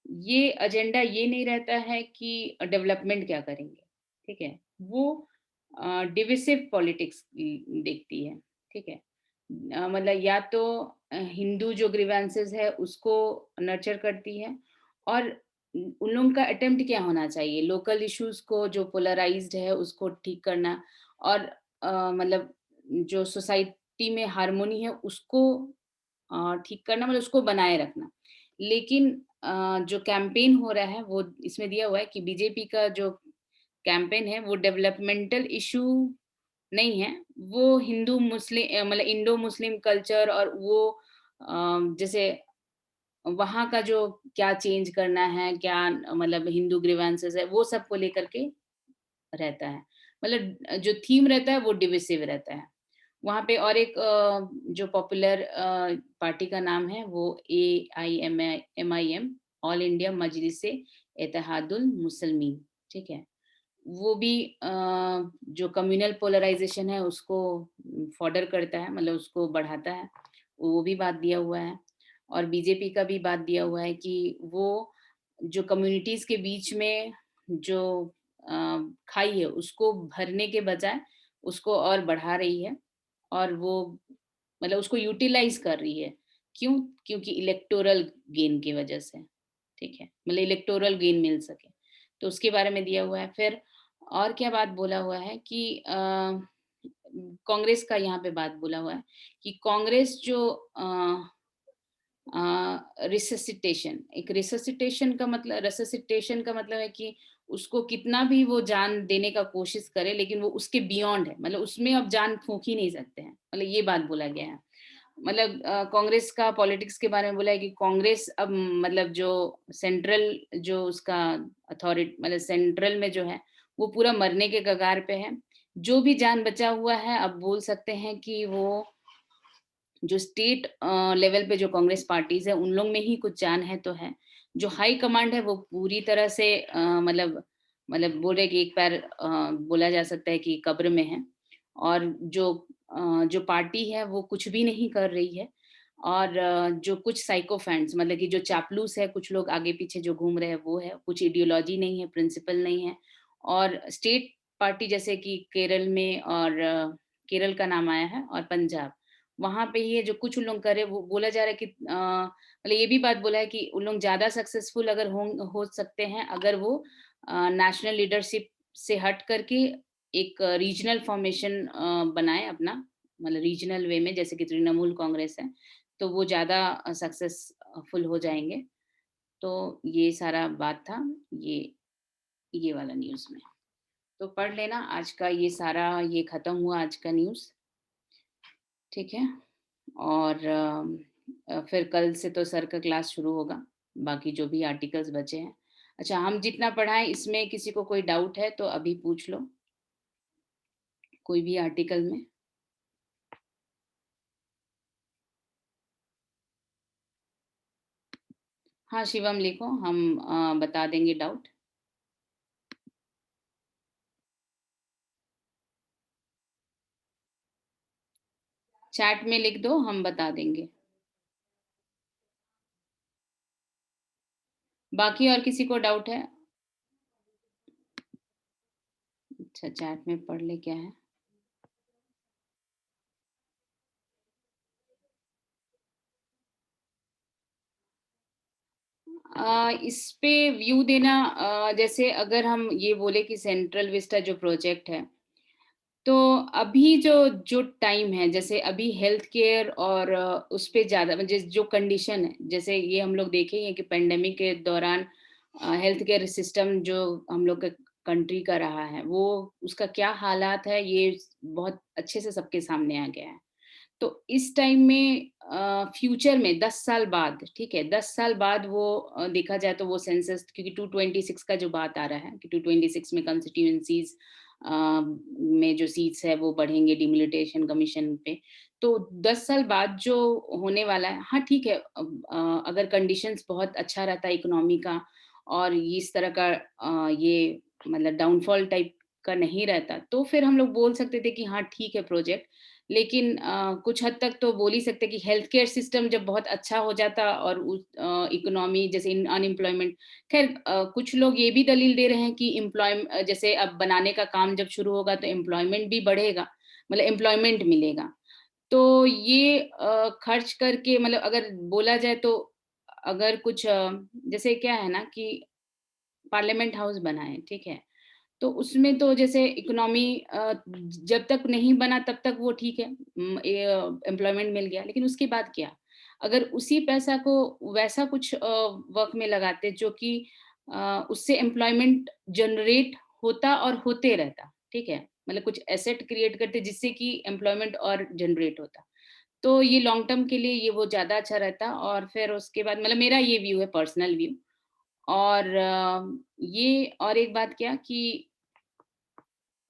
ये एजेंडा ये नहीं रहता है कि डेवलपमेंट क्या करेंगे, ठीक है? वो डिविसिव पॉलिटिक्स देखती है, ठीक है? मतलब या तो हिंदू जो ग्रीवेंसेस है उसको नर्चर करती है और उन लोगों का अटेम्प्ट क्या होना चाहिए लोकल इश्यूज को जो पोलराइज्ड है उसको ठीक करना और मतलब जो सोसाइटी में हार्मोनी है उसको ठीक करना मतलब उसको बनाए रखना। लेकिन जो कैंपेन हो रहा है वो इसमें दिया हुआ है कि बीजेपी का जो कैंपेन है वो डेवलपमेंटल इश्यू नहीं है, वो हिंदू मुस्लिम मतलब इंडो मुस्लिम कल्चर और वो जैसे वहाँ का जो क्या चेंज करना है, क्या मतलब हिंदू ग्रीवेंसेस है, वो सब को लेकर के रहता है। मतलब जो थीम रहता है वो डिविसिव रहता है। वहाँ पे और एक जो पॉपुलर पार्टी का नाम है वो एआईएमआईएम ऑल इंडिया मजलिस इत्तेहादुल मुसलमीन, ठीक है? वो भी जो कम्युनल पोलराइजेशन है उसको फॉर्डर करता है मतलब उसको बढ़ाता है, वो भी बात दिया हुआ है। और बीजेपी का भी बात दिया हुआ है कि वो जो कम्युनिटीज़ के बीच में जो अ, खाई है उसको भरने के बजाय उसको और बढ़ा रही है और वो मतलब उसको यूटिलाइज़ कर रही है। क्यों? क्योंकि इलेक्टोरल गेन की वजह से, ठीक है? मतलब इलेक्टोरल गेन मिल सके, तो उसके बारे में दिया हुआ है। फिर और क्या बात बोला हुआ है कि कांग्रेस का यहाँ पे बात बोला हुआ है कि कांग्रेस जो रिससिटेशन का मतलब है कि उसको कितना भी वो जान देने का कोशिश करे, लेकिन वो उसके बियॉन्ड है, मतलब उसमें अब जान फूंक ही नहीं सकते हैं, मतलब ये बात बोला गया है। मतलब कांग्रेस का पॉलिटिक्स के बारे में बोला है कि कांग्रेस अब मतलब जो सेंट्रल जो उसका अथॉरिटी मतलब सेंट्रल में जो है वो पूरा मरने के कगार पे है। जो भी जान बचा हुआ है अब बोल सकते हैं कि वो जो स्टेट लेवल पे जो कांग्रेस पार्टीज है उन लोग में ही कुछ जान है तो है। जो हाई कमांड है वो पूरी तरह से मतलब बोल रहे कि एक पैर बोला जा सकता है कि कब्र में है, और जो पार्टी है वो कुछ भी नहीं कर रही है। और जो कुछ साइकोफैंट्स मतलब कि जो चापलूस है, कुछ लोग आगे पीछे जो घूम रहे हैं वो है, कुछ आइडियोलॉजी नहीं है, प्रिंसिपल नहीं है। और स्टेट पार्टी जैसे कि केरल में और केरल का नाम आया है और पंजाब, वहाँ पे ये जो कुछ उन लोग करे वो बोला जा रहा है कि मतलब ये भी बात बोला है कि उन लोग ज़्यादा सक्सेसफुल अगर हो सकते हैं अगर वो नेशनल लीडरशिप से हट करके एक रीजनल फॉर्मेशन बनाए अपना, मतलब रीजनल वे में, जैसे कि तृणमूल कांग्रेस है, तो वो ज़्यादा सक्सेसफुल हो जाएंगे। तो ये सारा बात था ये वाला न्यूज़ में। तो पढ़ लेना आज का ये सारा, ये खत्म हुआ आज का न्यूज़, ठीक है। और फिर कल से तो सर का क्लास शुरू होगा, बाकी जो भी आर्टिकल्स बचे हैं। अच्छा, हम जितना पढ़ाएं इसमें किसी को कोई डाउट है तो अभी पूछ लो, कोई भी आर्टिकल में। हाँ शिवम लिखो, हम बता देंगे डाउट। चैट में लिख दो, हम बता देंगे। बाकी और किसी को डाउट है? अच्छा, चैट में पढ़ ले क्या है। इस पे व्यू देना, जैसे अगर हम ये बोले कि सेंट्रल विस्टा जो प्रोजेक्ट है, तो अभी जो जो टाइम है, जैसे अभी हेल्थ केयर और उस पे ज़्यादा जो कंडीशन है, जैसे ये हम लोग देखे ही हैं कि पेंडेमिक के दौरान हेल्थ केयर सिस्टम जो हम लोग का कंट्री का रहा है, वो उसका क्या हालात है ये बहुत अच्छे से सबके सामने आ गया है। तो इस टाइम में फ्यूचर में 10 साल बाद, ठीक है, 10 साल बाद वो देखा जाए तो वो सेंसस, क्योंकि 226 का जो बात आ रहा है कि 226 में कॉन्स्टिट्यूएंसीज में जो सीट्स है वो बढ़ेंगे डिमिलिटेशन कमीशन पे। तो 10 साल बाद जो होने वाला है, हाँ ठीक है, अगर कंडीशंस बहुत अच्छा रहता है इकोनॉमी का और इस तरह का ये मतलब डाउनफॉल टाइप का नहीं रहता, तो फिर हम लोग बोल सकते थे कि हाँ ठीक है प्रोजेक्ट। लेकिन कुछ हद तक तो बोल ही सकते कि हेल्थ केयर सिस्टम जब बहुत अच्छा हो जाता और इकोनॉमी जैसे अनएम्प्लॉयमेंट, खैर कुछ लोग ये भी दलील दे रहे हैं कि जैसे अब बनाने का काम जब शुरू होगा तो एम्प्लॉयमेंट भी बढ़ेगा, मतलब एम्प्लॉयमेंट मिलेगा। तो ये खर्च करके मतलब अगर बोला जाए तो अगर कुछ जैसे क्या है ना कि पार्लियामेंट हाउस बना है, ठीक है, तो उसमें तो जैसे इकोनॉमी जब तक नहीं बना तब तक वो ठीक है, एम्प्लॉयमेंट मिल गया, लेकिन उसके बाद क्या? अगर उसी पैसा को वैसा कुछ वर्क में लगाते जो कि उससे एम्प्लॉयमेंट जनरेट होता और होते रहता, ठीक है, मतलब कुछ एसेट क्रिएट करते जिससे कि एम्प्लॉयमेंट और जनरेट होता, तो ये लॉन्ग टर्म के लिए ये वो ज्यादा अच्छा रहता। और फिर उसके बाद मतलब मेरा ये व्यू है, पर्सनल व्यू। और ये और एक बात क्या कि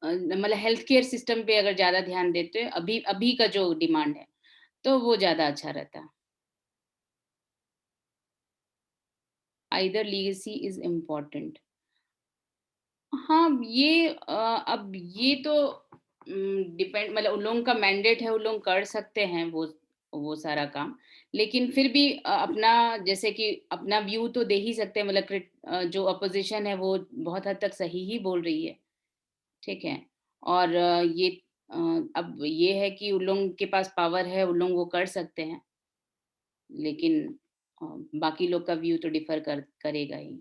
मतलब हेल्थ केयर सिस्टम पे अगर ज्यादा ध्यान देते हैं अभी अभी का जो डिमांड है, तो वो ज्यादा अच्छा रहता। Either legacy is important. हाँ ये अब ये तो डिपेंड, मतलब उन लोगों का मैंडेट है, उन लोग कर सकते हैं वो सारा काम। लेकिन फिर भी अपना जैसे कि अपना व्यू तो दे ही सकते हैं, मतलब जो अपोजिशन है वो बहुत हद तक सही ही बोल रही है, ठीक है। और ये अब ये है कि उन लोगों के पास पावर है, उन लोग वो कर सकते हैं, लेकिन बाकी लोग का व्यू तो डिफर करेगा ही।